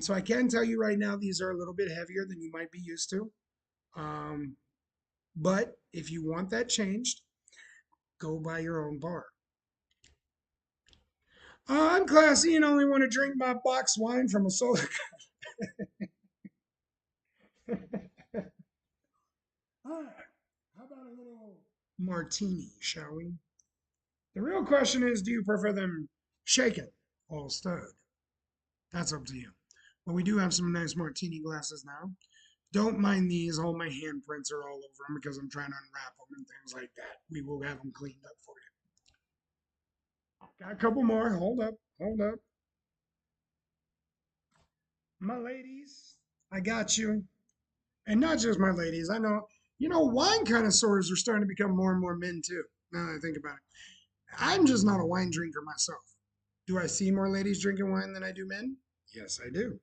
So I can tell you right now, these are a little bit heavier than you might be used to. Um, but if you want that changed, go buy your own bar. I'm classy and only want to drink my box wine from a soda. All right, how about a little martini, shall we? The real question is, do you prefer them shaken or stirred? That's up to you. But we do have some nice martini glasses now. Don't mind these. All my handprints are all over them because I'm trying to unwrap them and things like that. We will have them cleaned up for you. Got a couple more. Hold up. Hold up. My ladies, I got you. And not just my ladies. I know, wine connoisseurs are starting to become more and more men too, now that I think about it. I'm just not a wine drinker myself. Do I see more ladies drinking wine than I do men? Yes, I do.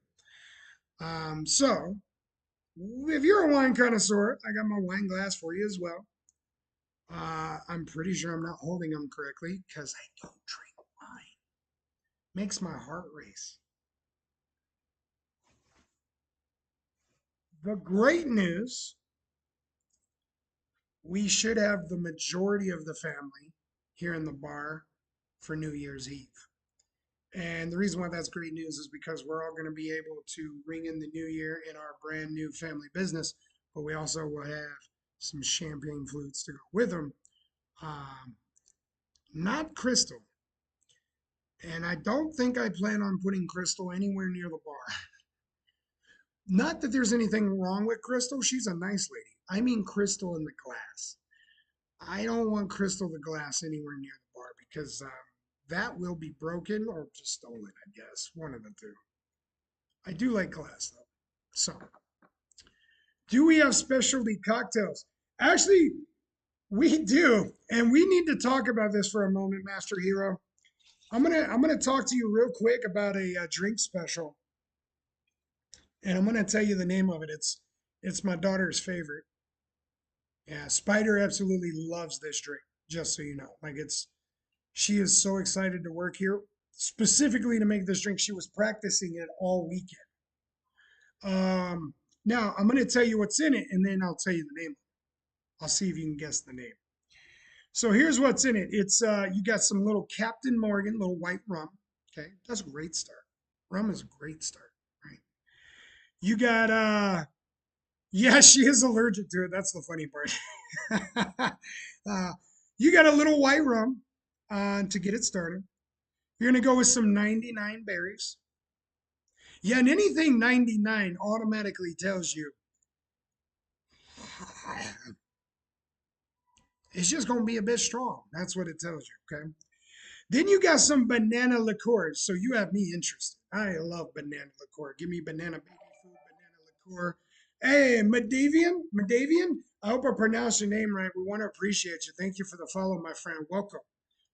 So, if you're a wine connoisseur, I got my wine glass for you as well. I'm pretty sure I'm not holding them correctly because I don't drink wine. Makes my heart race. The great news, we should have the majority of the family here in the bar for New Year's Eve. And the reason why that's great news is because we're all going to be able to ring in the new year in our brand new family business, but we also will have some champagne flutes to go with them. Um, Not crystal. And I don't think I plan on putting crystal anywhere near the bar. Not that there's anything wrong with Crystal. She's a nice lady. I mean, Crystal in the glass. I don't want Crystal the glass anywhere near the bar because that will be broken or just stolen, I guess. One of the two. I do like glass though. So, do we have specialty cocktails? Actually, we do, and we need to talk about this for a moment, Master Hero. I'm gonna talk to you real quick about a drink special, and I'm gonna tell you the name of it. It's my daughter's favorite. Yeah, Spider absolutely loves this drink. Just so you know, like she is so excited to work here. specifically to make this drink. She was practicing it all weekend. Now I'm going to tell you what's in it, and then I'll tell you the name. I'll see if you can guess the name. So here's what's in it. It's you got some little Captain Morgan, little white rum. Okay, that's a great start. Rum is a great start, right? You got yeah, she is allergic to it. That's the funny part. uh, you got a little white rum to get it started. You're gonna go with some 99 berries. Yeah, and anything 99 automatically tells you it's just gonna be a bit strong. That's what it tells you, okay? Then you got some banana liqueurs. So you have me interested. I love banana liqueur. Give me banana baby food, banana liqueur. Hey, Madavian. I hope I pronounced your name right. We want to appreciate you. Thank you for the follow, my friend. Welcome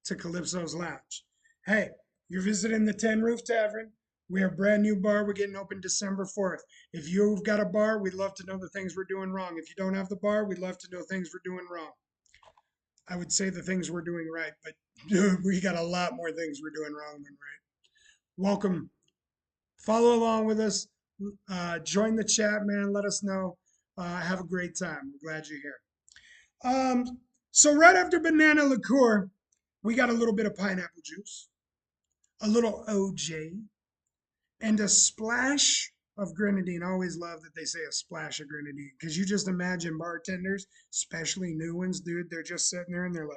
to Calypso's Lounge. Hey, you're visiting the Ten Roof Tavern. We have a brand new bar. We're getting open December 4th. If you've got a bar, we'd love to know the things we're doing wrong. If you don't have the bar, we'd love to know things we're doing wrong. I would say the things we're doing right, but we got a lot more things we're doing wrong than right. Welcome. Follow along with us. Join the chat, man. Let us know. Have a great time. We're glad you're here. So right after banana liqueur, we got a little bit of pineapple juice, a little OJ, and a splash of grenadine. I always love that they say a splash of grenadine because you just imagine bartenders, especially new ones, dude. They're just sitting there and they're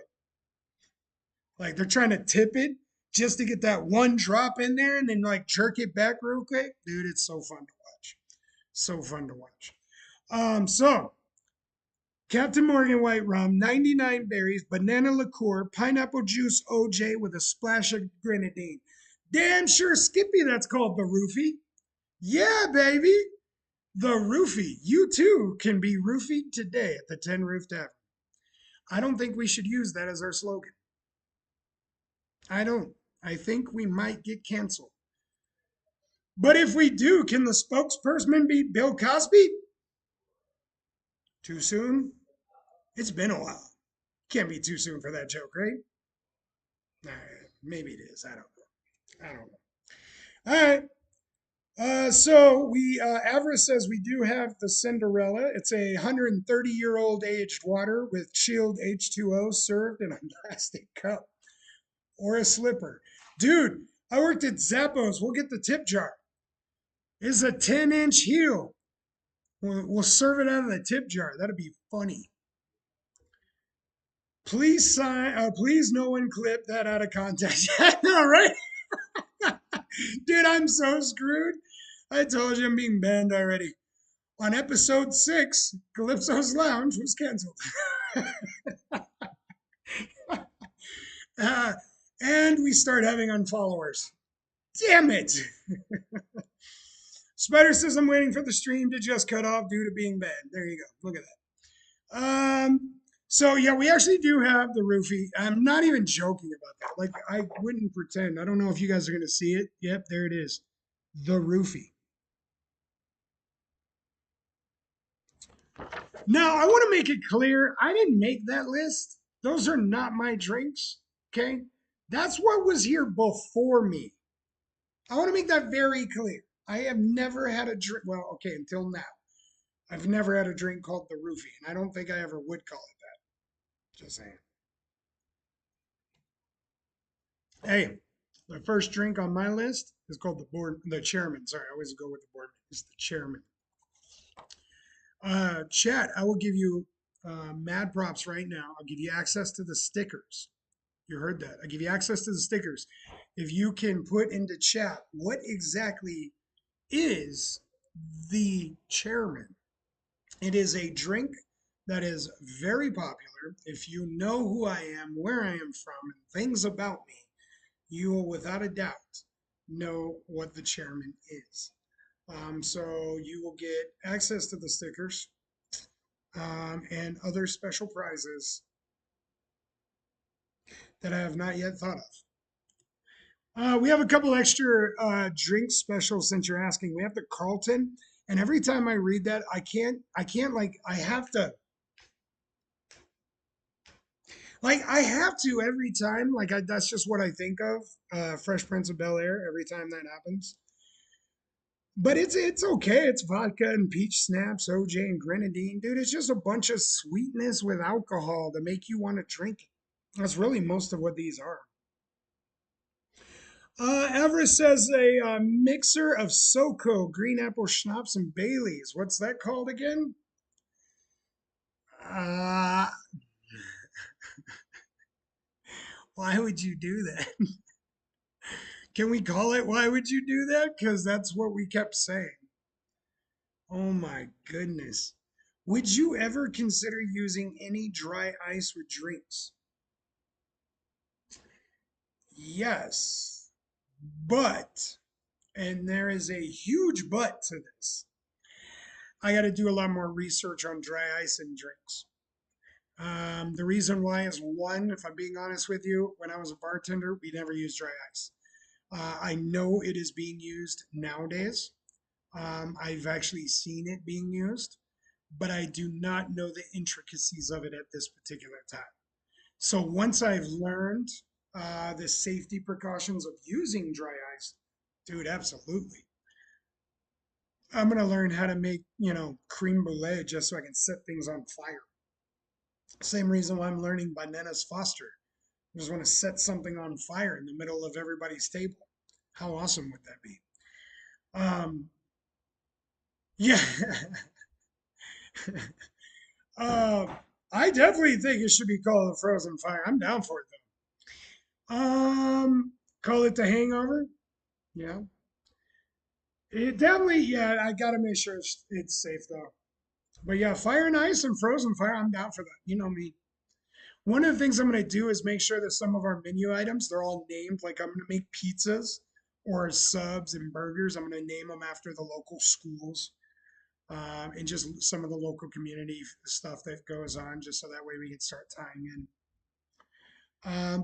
like they're trying to tip it just to get that one drop in there and then like jerk it back real quick. Dude, it's so fun to watch. So fun to watch. So Captain Morgan white rum, 99 berries, banana liqueur, pineapple juice OJ with a splash of grenadine. Damn sure Skippy, that's called the roofie. Yeah, baby. The roofie. You too can be roofied today at the Ten Roof Tavern. I don't think we should use that as our slogan. I don't. I think we might get canceled. But if we do, can the spokesperson be Bill Cosby? Too soon? It's been a while. Can't be too soon for that joke, right? Maybe it is. I don't know. I don't know. All right. So we Avarice says we do have the Cinderella. It's a 130-year-old aged water with chilled H2O served in a plastic cup or a slipper. Dude, I worked at Zappos. We'll get the tip jar. It's a 10-inch heel. We'll serve it out of the tip jar. That'd be funny. Please sign. Please, no one clip that out of context. No, right? Dude, I'm so screwed. I told you I'm being banned already. On episode 6, Calypso's Lounge was canceled. uh, and we start having unfollowers. Damn it. Spider says I'm waiting for the stream to just cut off due to being banned. There you go. Look at that. So yeah, we actually do have the roofie. I'm not even joking about that. Like I wouldn't pretend. I don't know if you guys are gonna see it. Yep, there it is. The roofie. Now I want to make it clear, I didn't make that list. Those are not my drinks. Okay. That's what was here before me. I want to make that very clear. I have never had a drink. Well, okay, until now. I've never had a drink called the roofie, and I don't think I ever would call it that. Just saying. Hey, the first drink on my list is called the chairman. Sorry, I always go with the board. It's the chairman. Chat, I will give you mad props right now. I'll give you access to the stickers. You heard that. I give you access to the stickers. If you can put into chat what exactly is the chairman. It is a drink that is very popular. If you know who I am, where I am from, and things about me, you will without a doubt know what the chairman is. So you will get access to the stickers and other special prizes that I have not yet thought of. We have a couple extra drink specials since you're asking. We have the Carlton, and every time I read that, I can't like I have to Like I have to every time. Like that's just what I think of. Fresh Prince of Bel Air every time that happens. But it's okay. It's vodka and peach snaps, OJ and grenadine, dude. It's just a bunch of sweetness with alcohol to make you want to drink it. That's really most of what these are. Everest says a mixer of SoCo, green apple schnapps, and Bailey's. What's that called again? Uh, why would you do that? Can we call it why would you do that? Because that's what we kept saying. Oh my goodness. Would you ever consider using any dry ice with drinks? Yes, but, and there is a huge but to this. I got to do a lot more research on dry ice and drinks. The reason why is one, if I'm being honest with you, when I was a bartender, we never used dry ice. I know it is being used nowadays. I've actually seen it being used, but I do not know the intricacies of it at this particular time. So once I've learned the safety precautions of using dry ice, dude, absolutely. I'm gonna learn how to make, creme brulee just so I can set things on fire. Same reason why I'm learning bananas foster. I just want to set something on fire in the middle of everybody's table. How awesome would that be? Um, yeah. uh, I definitely think it should be called a frozen fire. I'm down for it though. Call it the hangover. Yeah. It definitely, yeah, I gotta make sure it's safe though. But yeah, fire and ice and frozen fire, I'm down for that. You know me. One of the things I'm gonna do is make sure that some of our menu items, they're all named. Like I'm gonna make pizzas or subs and burgers. I'm gonna name them after the local schools, and just some of the local community stuff that goes on, just so that way we can start tying in.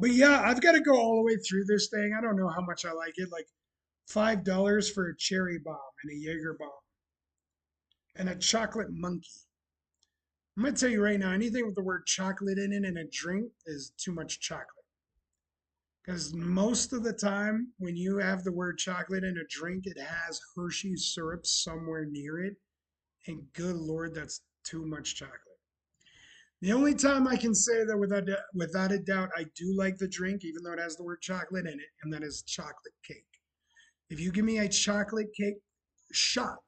But yeah, I've got to go all the way through this thing. I don't know how much I like it. Like $5 for a cherry bomb and a Jaeger bomb and a chocolate monkey. I'm gonna tell you right now, anything with the word chocolate in it and a drink is too much chocolate. Because most of the time, when you have the word chocolate in a drink, it has Hershey's syrup somewhere near it. And good Lord, that's too much chocolate. The only time I can say that without a doubt, I do like the drink, even though it has the word chocolate in it, and that is chocolate cake. If you give me a chocolate cake shot,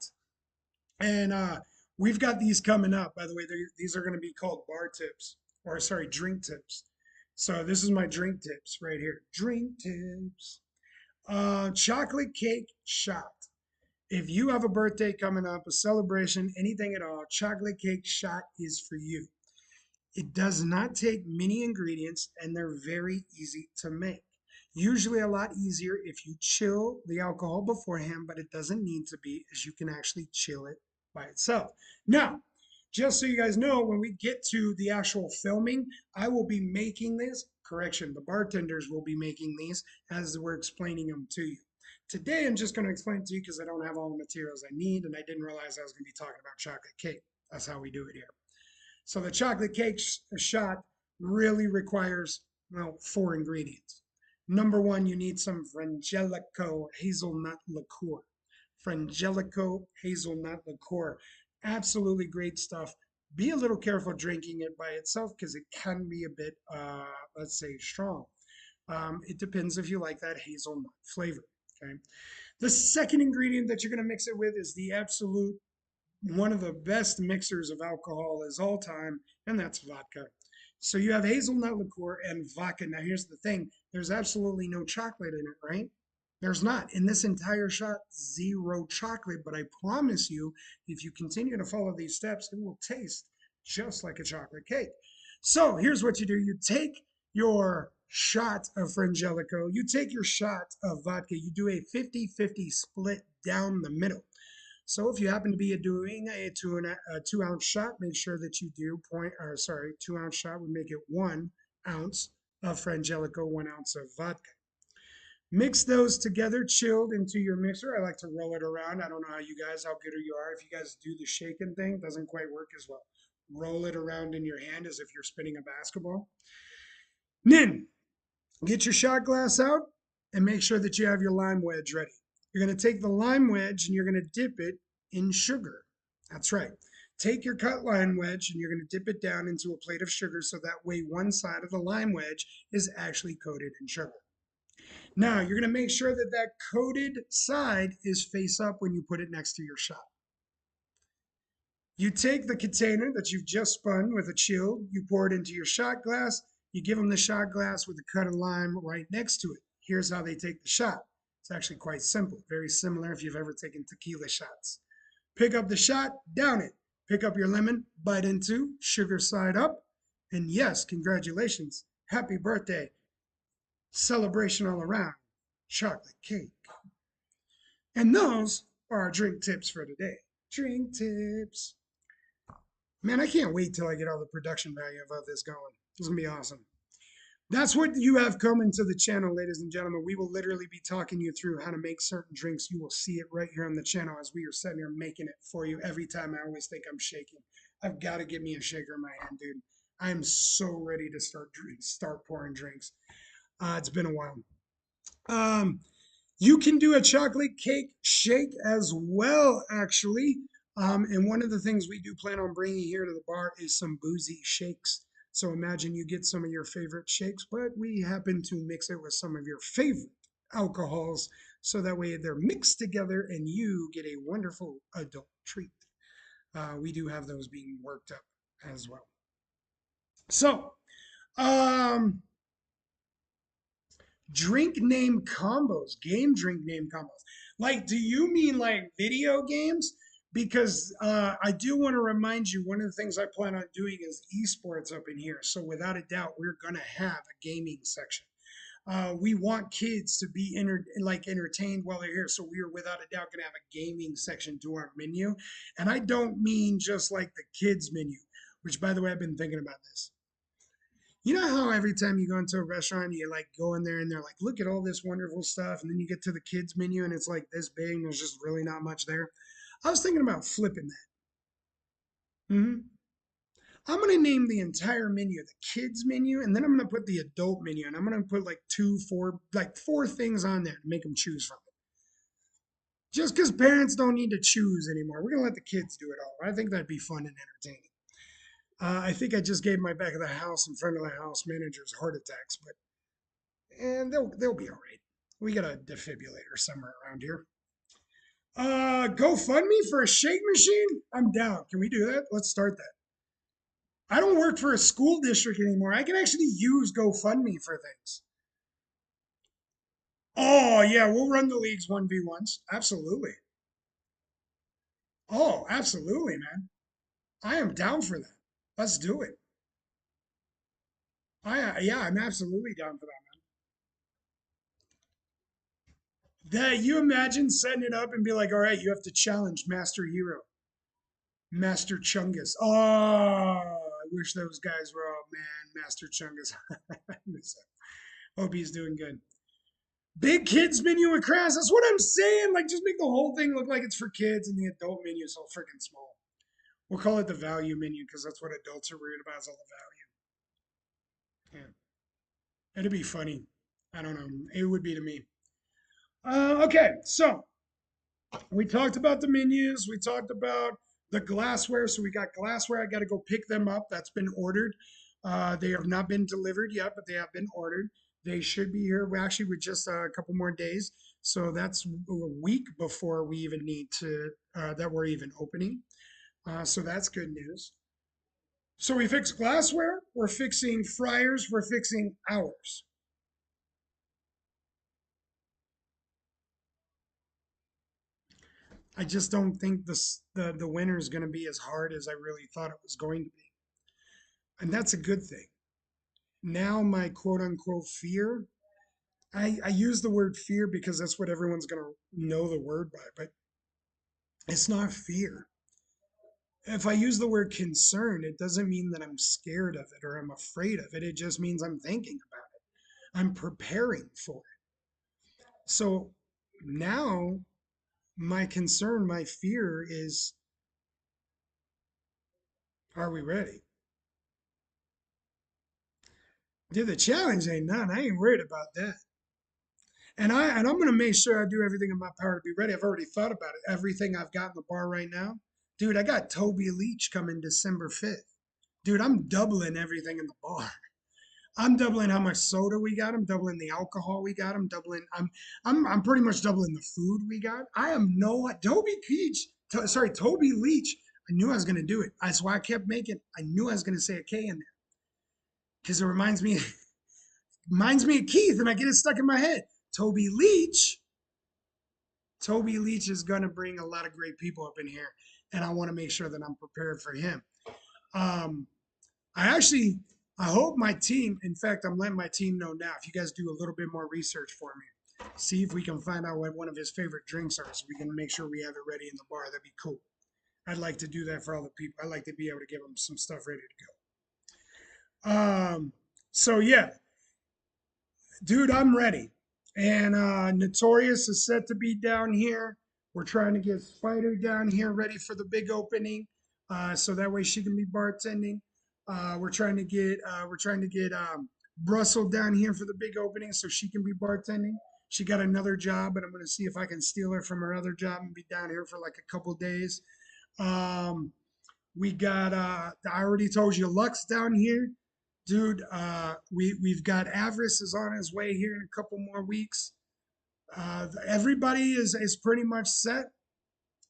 and we've got these coming up, by the way, these are going to be called bar tips, or sorry, drink tips. So this is my drink tips right here. Drink tips. Chocolate cake shot. If you have a birthday coming up, a celebration, anything at all, chocolate cake shot is for you. It does not take many ingredients and they're very easy to make. Usually a lot easier if you chill the alcohol beforehand, but it doesn't need to be, as you can actually chill it by itself. Now, just so you guys know, when we get to the actual filming, I will be making this. Correction, the bartenders will be making these as we're explaining them to you. Today, I'm just going to explain it to you because I don't have all the materials I need, and I didn't realize I was going to be talking about chocolate cake. That's how we do it here. So the chocolate cake shot really requires, well, four ingredients. Number one, you need some Frangelico hazelnut liqueur. Frangelico hazelnut liqueur. Absolutely great stuff. Be a little careful drinking it by itself because it can be a bit, let's say, strong. It depends if you like that hazelnut flavor. Okay. The second ingredient that you're going to mix it with is the absolute one of the best mixers of alcohol is all time, and that's vodka. So you have hazelnut liqueur and vodka. Now, here's the thing there's absolutely no chocolate in it, right? There's not. In this entire shot, zero chocolate. But I promise you, if you continue to follow these steps, it will taste just like a chocolate cake. So here's what you do you take your shot of Frangelico, you take your shot of vodka, you do a 50-50 split down the middle. So if you happen to be doing a 2-ounce shot, make sure that you do 2-ounce shot would make it 1 ounce of Frangelico, 1 ounce of vodka. Mix those together, chilled into your mixer. I like to roll it around. I don't know how good you are. If you guys do the shaking thing, doesn't quite work as well. Roll it around in your hand as if you're spinning a basketball. Nin, get your shot glass out and make sure that you have your lime wedge ready. You're going to take the lime wedge and you're going to dip it in sugar. That's right. Take your cut lime wedge and you're going to dip it down into a plate of sugar so that way one side of the lime wedge is actually coated in sugar. Now, you're going to make sure that that coated side is face up when you put it next to your shot. You take the container that you've just spun with a chill, you pour it into your shot glass, you give them the shot glass with the cut of lime right next to it. Here's how they take the shot. It's actually quite simple, very similar if you've ever taken tequila shots. Pick up the shot, down it. Pick up your lemon, bite into, sugar side up, and yes, congratulations, happy birthday, celebration all around, chocolate cake. And those are our drink tips for today. Drink tips. Man, I can't wait till I get all the production value of this going. It's gonna be awesome. That's what you have coming to the channel, ladies and gentlemen. We will literally be talking you through how to make certain drinks. You will see it right here on the channel as we are sitting here making it for you. Every time I always think I'm shaking. I've got to get me a shaker in my hand, dude. I'm so ready to start pouring drinks. It's been a while. Um, you can do a chocolate cake shake as well, actually. And one of the things we do plan on bringing here to the bar is some boozy shakes. So imagine you get some of your favorite shakes, but we happen to mix it with some of your favorite alcohols. So that way they're mixed together and you get a wonderful adult treat. We do have those being worked up as well. So, um, drink name combos, game drink name combos. Like, do you mean like video games? Because I do want to remind you, one of the things I plan on doing is esports up in here. So without a doubt, we're gonna have a gaming section. We want kids to be entertained while they're here. So we are without a doubt gonna have a gaming section to our menu. And I don't mean just like the kids menu, which by the way, I've been thinking about this. You know how every time you go into a restaurant, you like go in there and they're like, look at all this wonderful stuff. And then you get to the kids menu and it's like this big and there's just really not much there. I was thinking about flipping that. I'm going to name the entire menu the kids menu, and then I'm going to put the adult menu, and I'm going to put like four things on there to make them choose from it. Just because parents don't need to choose anymore. We're going to let the kids do it all. I think that'd be fun and entertaining. I think I just gave my back of the house and front of the house managers heart attacks, but and they'll be all right. We got a defibrillator somewhere around here. GoFundMe for a shake machine? I'm down. Can we do that? Let's start that. I don't work for a school district anymore. I can actually use GoFundMe for things. Oh yeah, we'll run the leagues 1v1s. Absolutely. Oh, absolutely, man. I am down for that. Let's do it. Yeah, I'm absolutely down for that, man. That you imagine setting it up and be like, all right, you have to challenge Master Hero, Master Chungus. Oh, I wish those guys were. Oh man, Master Chungus. I miss him. Hope he's doing good. Big kids menu with crafts. That's what I'm saying. Like, just make the whole thing look like it's for kids, and the adult menu is all freaking small. We'll call it the value menu because that's what adults are worried about is all the value. Yeah, it'd be funny. I don't know. It would be to me. Okay, so we talked about the menus. We talked about the glassware. So we got glassware. I got to go pick them up. That's been ordered. They have not been delivered yet, but they have been ordered. They should be here. We actually with just a couple more days. So that's a week before we even need to that we're even opening. So that's good news. So we fixed glassware. We're fixing fryers. We're fixing hours. I just don't think the winter is going to be as hard as I really thought it was going to be, and that's a good thing. Now my quote unquote fear. I use the word fear because that's what everyone's going to know the word by, but it's not fear. If I use the word concern, it doesn't mean that I'm scared of it or I'm afraid of it. It just means I'm thinking about it. I'm preparing for it. So now my concern, my fear is, are we ready? Dude, the challenge ain't none. I ain't worried about that. And I'm gonna make sure I do everything in my power to be ready. I've already thought about it. Everything I've got in the bar right now. Dude, I got Toby Leach coming December 5th. Dude, I'm doubling everything in the bar. I'm doubling how much soda we got. I'm doubling the alcohol we got. I'm pretty much doubling the food we got. I am no Toby Leach. I knew I was gonna do it. That's why I kept making. I knew I was gonna say a K in there because it reminds me of Keith, and I get it stuck in my head. Toby Leach. Toby Leach is gonna bring a lot of great people up in here, and I want to make sure that I'm prepared for him. Um, I actually, I hope my team, in fact, I'm letting my team know now. If you guys do a little bit more research for me, see if we can find out what one of his favorite drinks are so we can make sure we have it ready in the bar. That'd be cool. I'd like to do that for all the people. I'd like to be able to give them some stuff ready to go. So yeah, dude, I'm ready. And Notorious is set to be down here. We're trying to get Spider down here ready for the big opening, so that way she can be bartending. We're trying to get Brussels down here for the big opening so she can be bartending. She got another job, but I'm gonna see if I can steal her from her other job and be down here for like a couple days. Um, we got I already told you Lux down here. Dude, we've got Avarice is on his way here in a couple more weeks. Everybody is pretty much set.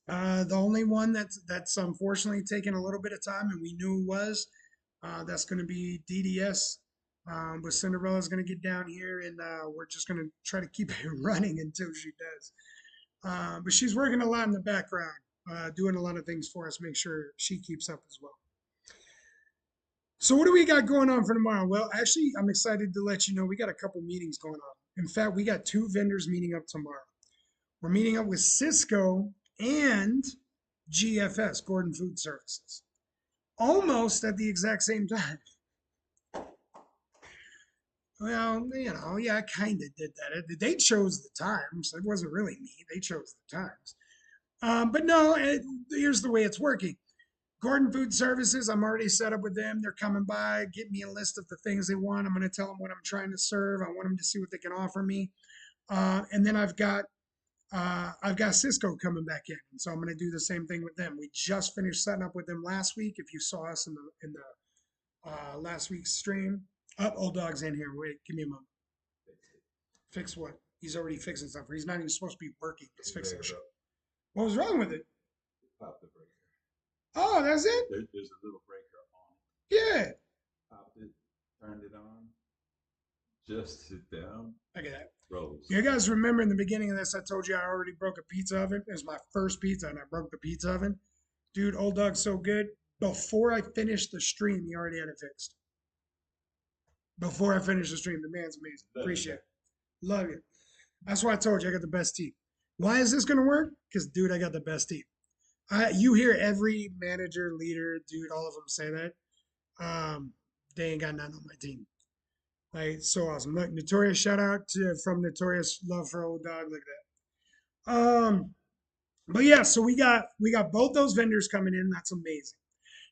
The only one that's unfortunately taking a little bit of time, and we knew it was, that's going to be DDS. But Cinderella's going to get down here, and we're just going to try to keep it running until she does. But she's working a lot in the background, doing a lot of things for us, make sure she keeps up as well. So what do we got going on for tomorrow? Well, actually, I'm excited to let you know we got a couple meetings going on. In fact, we got two vendors meeting up tomorrow. We're meeting up with Cisco and GFS, Gordon Food Services, almost at the exact same time. Well, yeah, I kind of did that. They chose the times. It wasn't really me. They chose the times. But no, here's the way it's working. Gordon Food Services, I'm already set up with them. They're coming by, get me a list of the things they want. I'm going to tell them what I'm trying to serve. I want them to see what they can offer me. And then I've got Cisco coming back in, and so I'm going to do the same thing with them. We just finished setting up with them last week. If you saw us in the last week's stream, old dog's in here. Wait, give me a moment. Fix what? He's already fixing stuff. He's not even supposed to be working. He's fixing shit. What was wrong with it? Pop the breaker. Oh, that's it. There's a little breaker on Yeah. it. Popped it, turned it on. Just sit down. Look at that. Rolls. You guys remember in the beginning of this, I told you I already broke a pizza oven. It was my first pizza, and I broke the pizza oven. Dude, old dog's so good. Before I finished the stream, he already had it fixed. Before I finished the stream, the man's amazing. Appreciate it. Love you. That's why I told you I got the best team. Why is this gonna work? Because, dude, I got the best team. You hear every manager, leader, dude, all of them say that. Um, they ain't got none on my team. Like, so awesome. Look, Notorious, shout out from Notorious, love for old dog. Look at that. But yeah, so we got both those vendors coming in. That's amazing.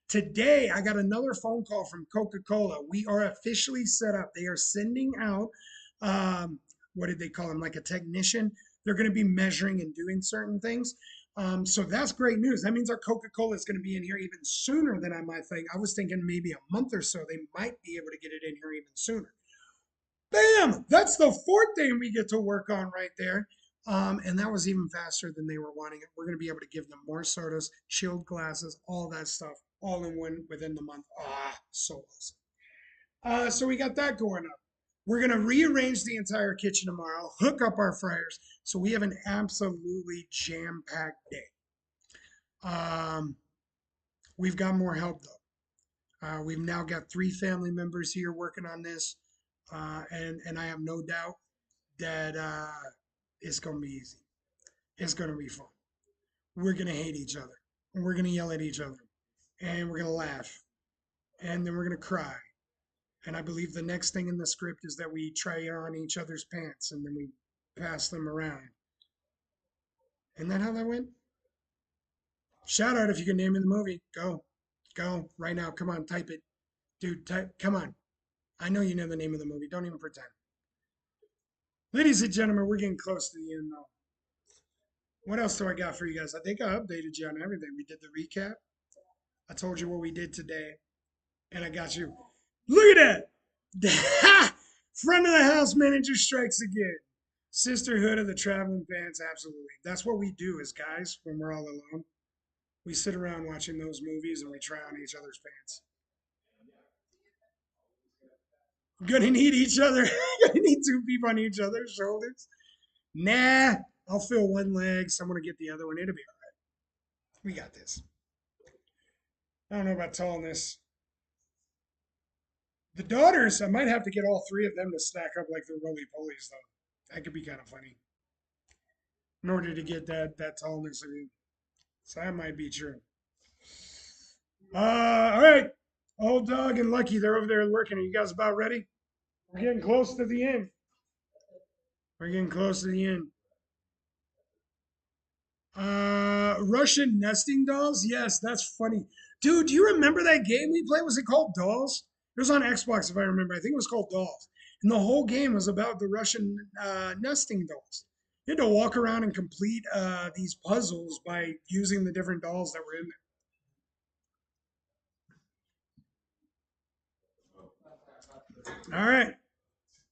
Today, I got another phone call from Coca-Cola. We are officially set up. They are sending out, what did they call him? Like a technician. They're going to be measuring and doing certain things. So that's great news. That means our Coca-Cola is going to be in here even sooner than I might think. I was thinking maybe a month or so. They might be able to get it in here even sooner. Bam! That's the fourth thing we get to work on right there. And that was even faster than they were wanting it. We're going to be able to give them more sodas, chilled glasses, all that stuff, all in one within the month. Ah, so awesome. So we got that going up. We're going to rearrange the entire kitchen tomorrow, hook up our fryers, so we have an absolutely jam-packed day. We've got more help though. We've now got three family members here working on this, and I have no doubt that it's gonna be easy. It's gonna be fun. We're gonna hate each other, and we're gonna yell at each other, and we're gonna laugh, and then we're gonna cry. And I believe the next thing in the script is that we try on each other's pants, and then we pass them around. Isn't that how that went? Shout out if you can name in the movie. Go, go right now. Come on, type it, dude. Type. Come on. I know you know the name of the movie. Don't even pretend. Ladies and gentlemen, we're getting close to the end though. What else do I got for you guys? I think I updated you on everything. We did the recap. I told you what we did today, and I got you. Look at that! Front of the house manager strikes again. Sisterhood of the traveling pants, absolutely. That's what we do as guys when we're all alone. We sit around watching those movies and we try on each other's pants. Gonna need each other. Gonna need two people on each other's shoulders. Nah, I'll fill one leg. Someone will get the other one. It'll be all right. We got this. I don't know about tallness. The daughters, I might have to get all three of them to stack up like the roly polies, though. That could be kind of funny in order to get that tallness of you. So that might be true. All right. Old Dog and Lucky, they're over there working. Are you guys about ready? We're getting close to the end. We're getting close to the end. Russian nesting dolls? Yes, that's funny. Dude, do you remember that game we played? Was it called Dolls? It was on Xbox, if I remember. I think it was called Dolls. And the whole game was about the Russian nesting dolls. You had to walk around and complete these puzzles by using the different dolls that were in there. All right.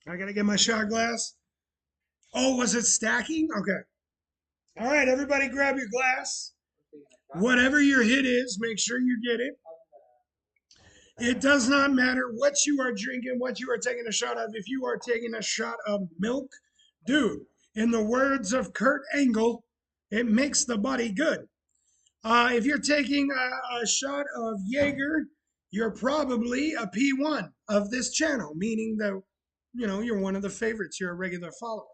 I got to get my shot glass. Oh, was it stacking? Okay. All right, everybody grab your glass. Whatever your hit is, make sure you get it. It does not matter what you are drinking, what you are taking a shot of. If you are taking a shot of milk, dude, in the words of Kurt Angle, it makes the body good. If you're taking a shot of Jaeger, you're probably a P1 of this channel, meaning that, you're one of the favorites. You're a regular follower.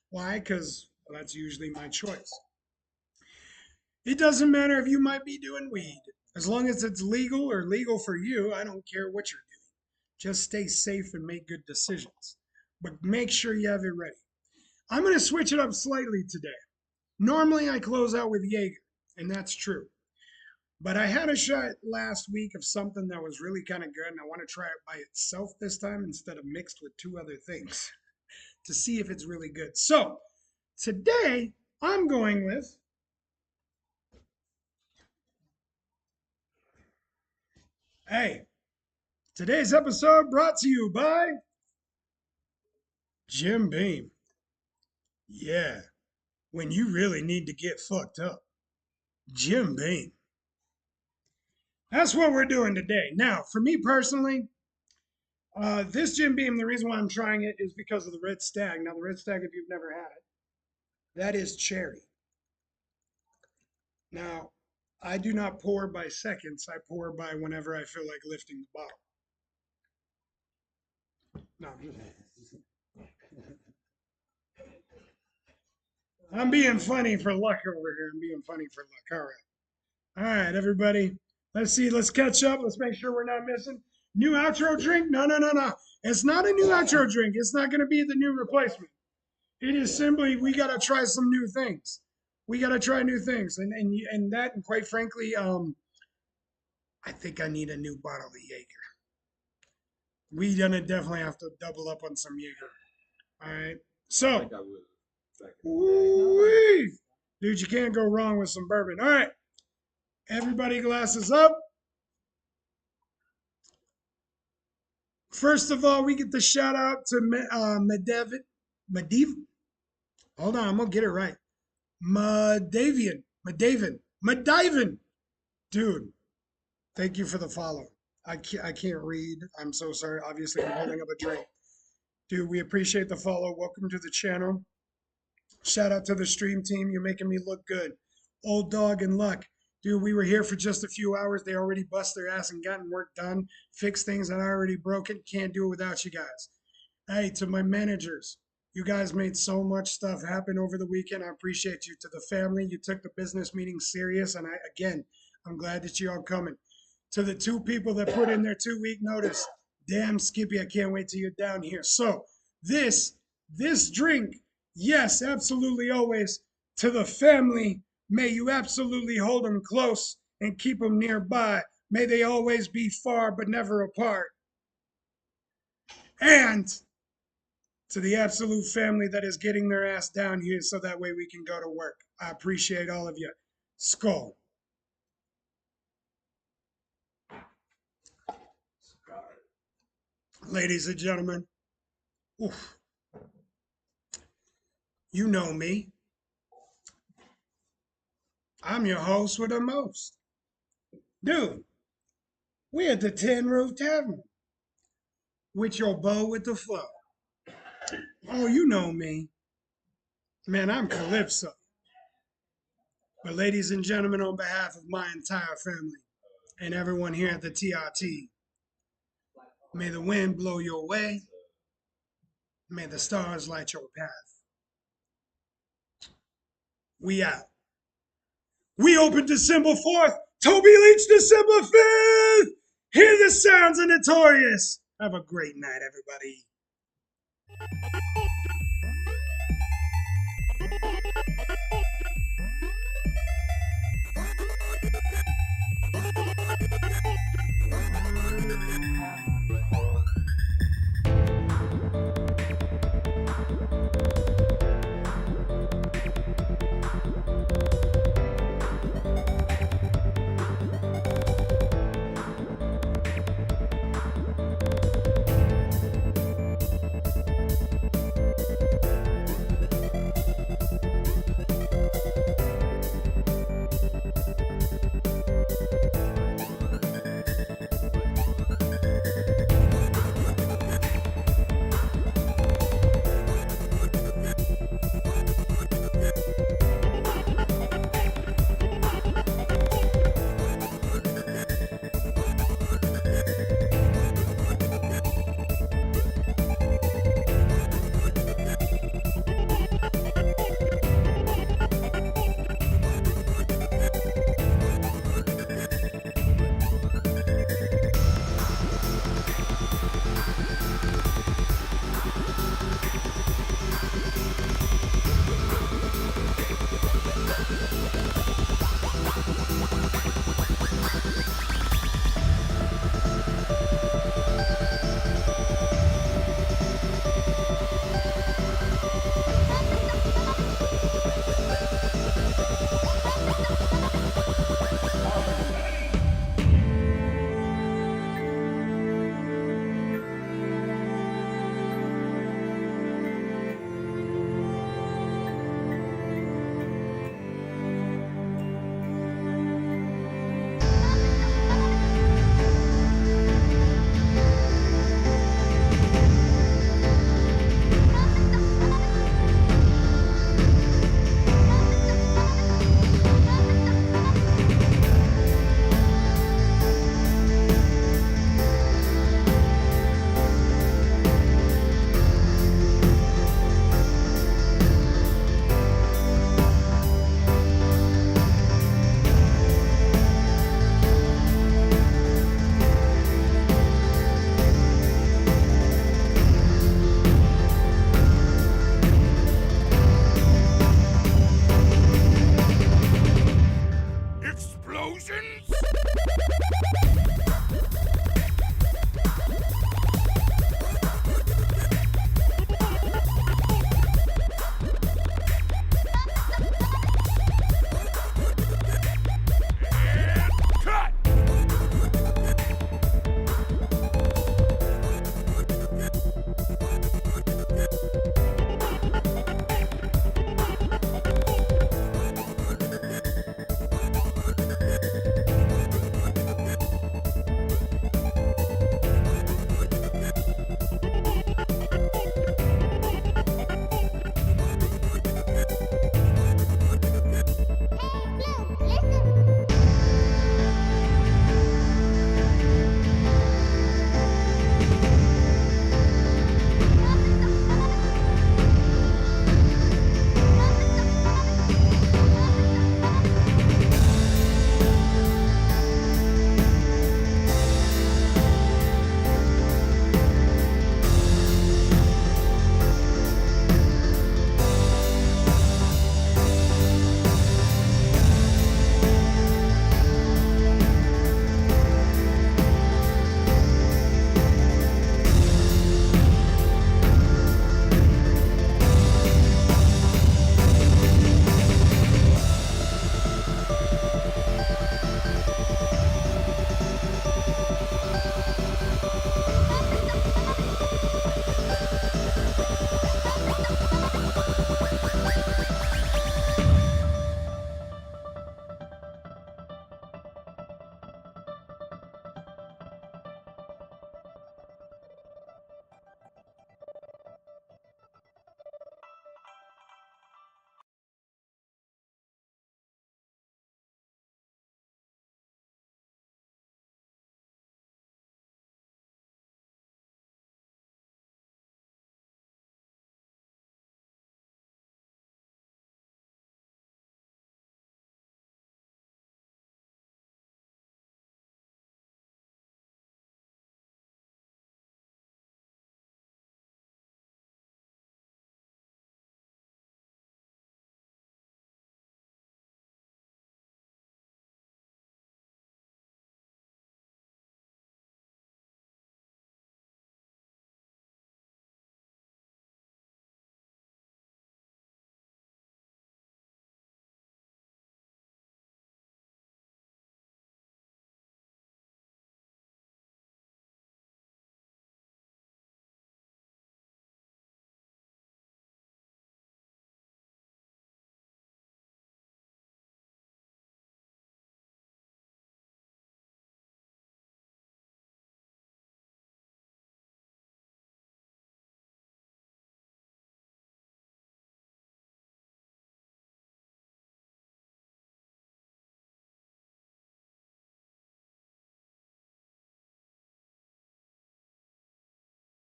Why? Because that's usually my choice. It doesn't matter if you might be doing weed. As long as it's legal or legal for you, I don't care what you're doing. Just stay safe and make good decisions. But make sure you have it ready. I'm going to switch it up slightly today. Normally, I close out with Jaeger, and that's true. But I had a shot last week of something that was really kind of good, and I want to try it by itself this time instead of mixed with two other things to see if it's really good. So, today, I'm going with hey, today's episode brought to you by Jim Beam. Yeah, when you really need to get fucked up. Jim Beam. That's what we're doing today. Now, for me personally, this Jim Beam, the reason why I'm trying it is because of the Red Stag. Now, the Red Stag, if you've never had it, that is cherry. Now, I do not pour by seconds. I pour by whenever I feel like lifting the bottle. No, I'm being funny for luck over here. I'm being funny for luck. All right. All right, everybody. Let's see. Let's catch up. Let's make sure we're not missing. New outro drink? No, no, no, no. It's not a new outro drink. It's not going to be the new replacement. It is simply we got to try some new things. We got to try new things, and that, and quite frankly, I think I need a new bottle of Jaeger. We gonna definitely have to double up on some Jaeger. All right. So, dude, you can't go wrong with some bourbon. All right, everybody, glasses up. First of all, we get the shout out to Mediv. Hold on, I'm gonna get it right. Madivan. Dude, thank you for the follow. I can't read. I'm so sorry. Obviously, I'm holding up a drink. Dude, we appreciate the follow. Welcome to the channel. Shout out to the stream team. You're making me look good. Old Dog and Luck. Dude, we were here for just a few hours. They already bust their ass and gotten work done. Fixed things that I already broken. Can't do it without you guys. Hey, to my managers, you guys made so much stuff happen over the weekend. I appreciate you. To the family, you took the business meeting serious. And I'm glad that you all coming. To the two people that put in their 2 week notice, damn Skippy, I can't wait till you're down here. So this drink, yes, absolutely always. To the family, may you absolutely hold them close and keep them nearby. May they always be far but never apart. And to the absolute family that is getting their ass down here so that way we can go to work. I appreciate all of you. Skull. Ladies and gentlemen, oof, you know me. I'm your host with the most. Dude, we at the Tin Roof Tavern with your bow with the flow. Oh, you know me. Man, I'm Calypso. But ladies and gentlemen, on behalf of my entire family and everyone here at the TRT, may the wind blow your way. May the stars light your path. We out. We open December 4th. Toby Leach December 5th. Hear the sounds of Notorious. Have a great night, everybody.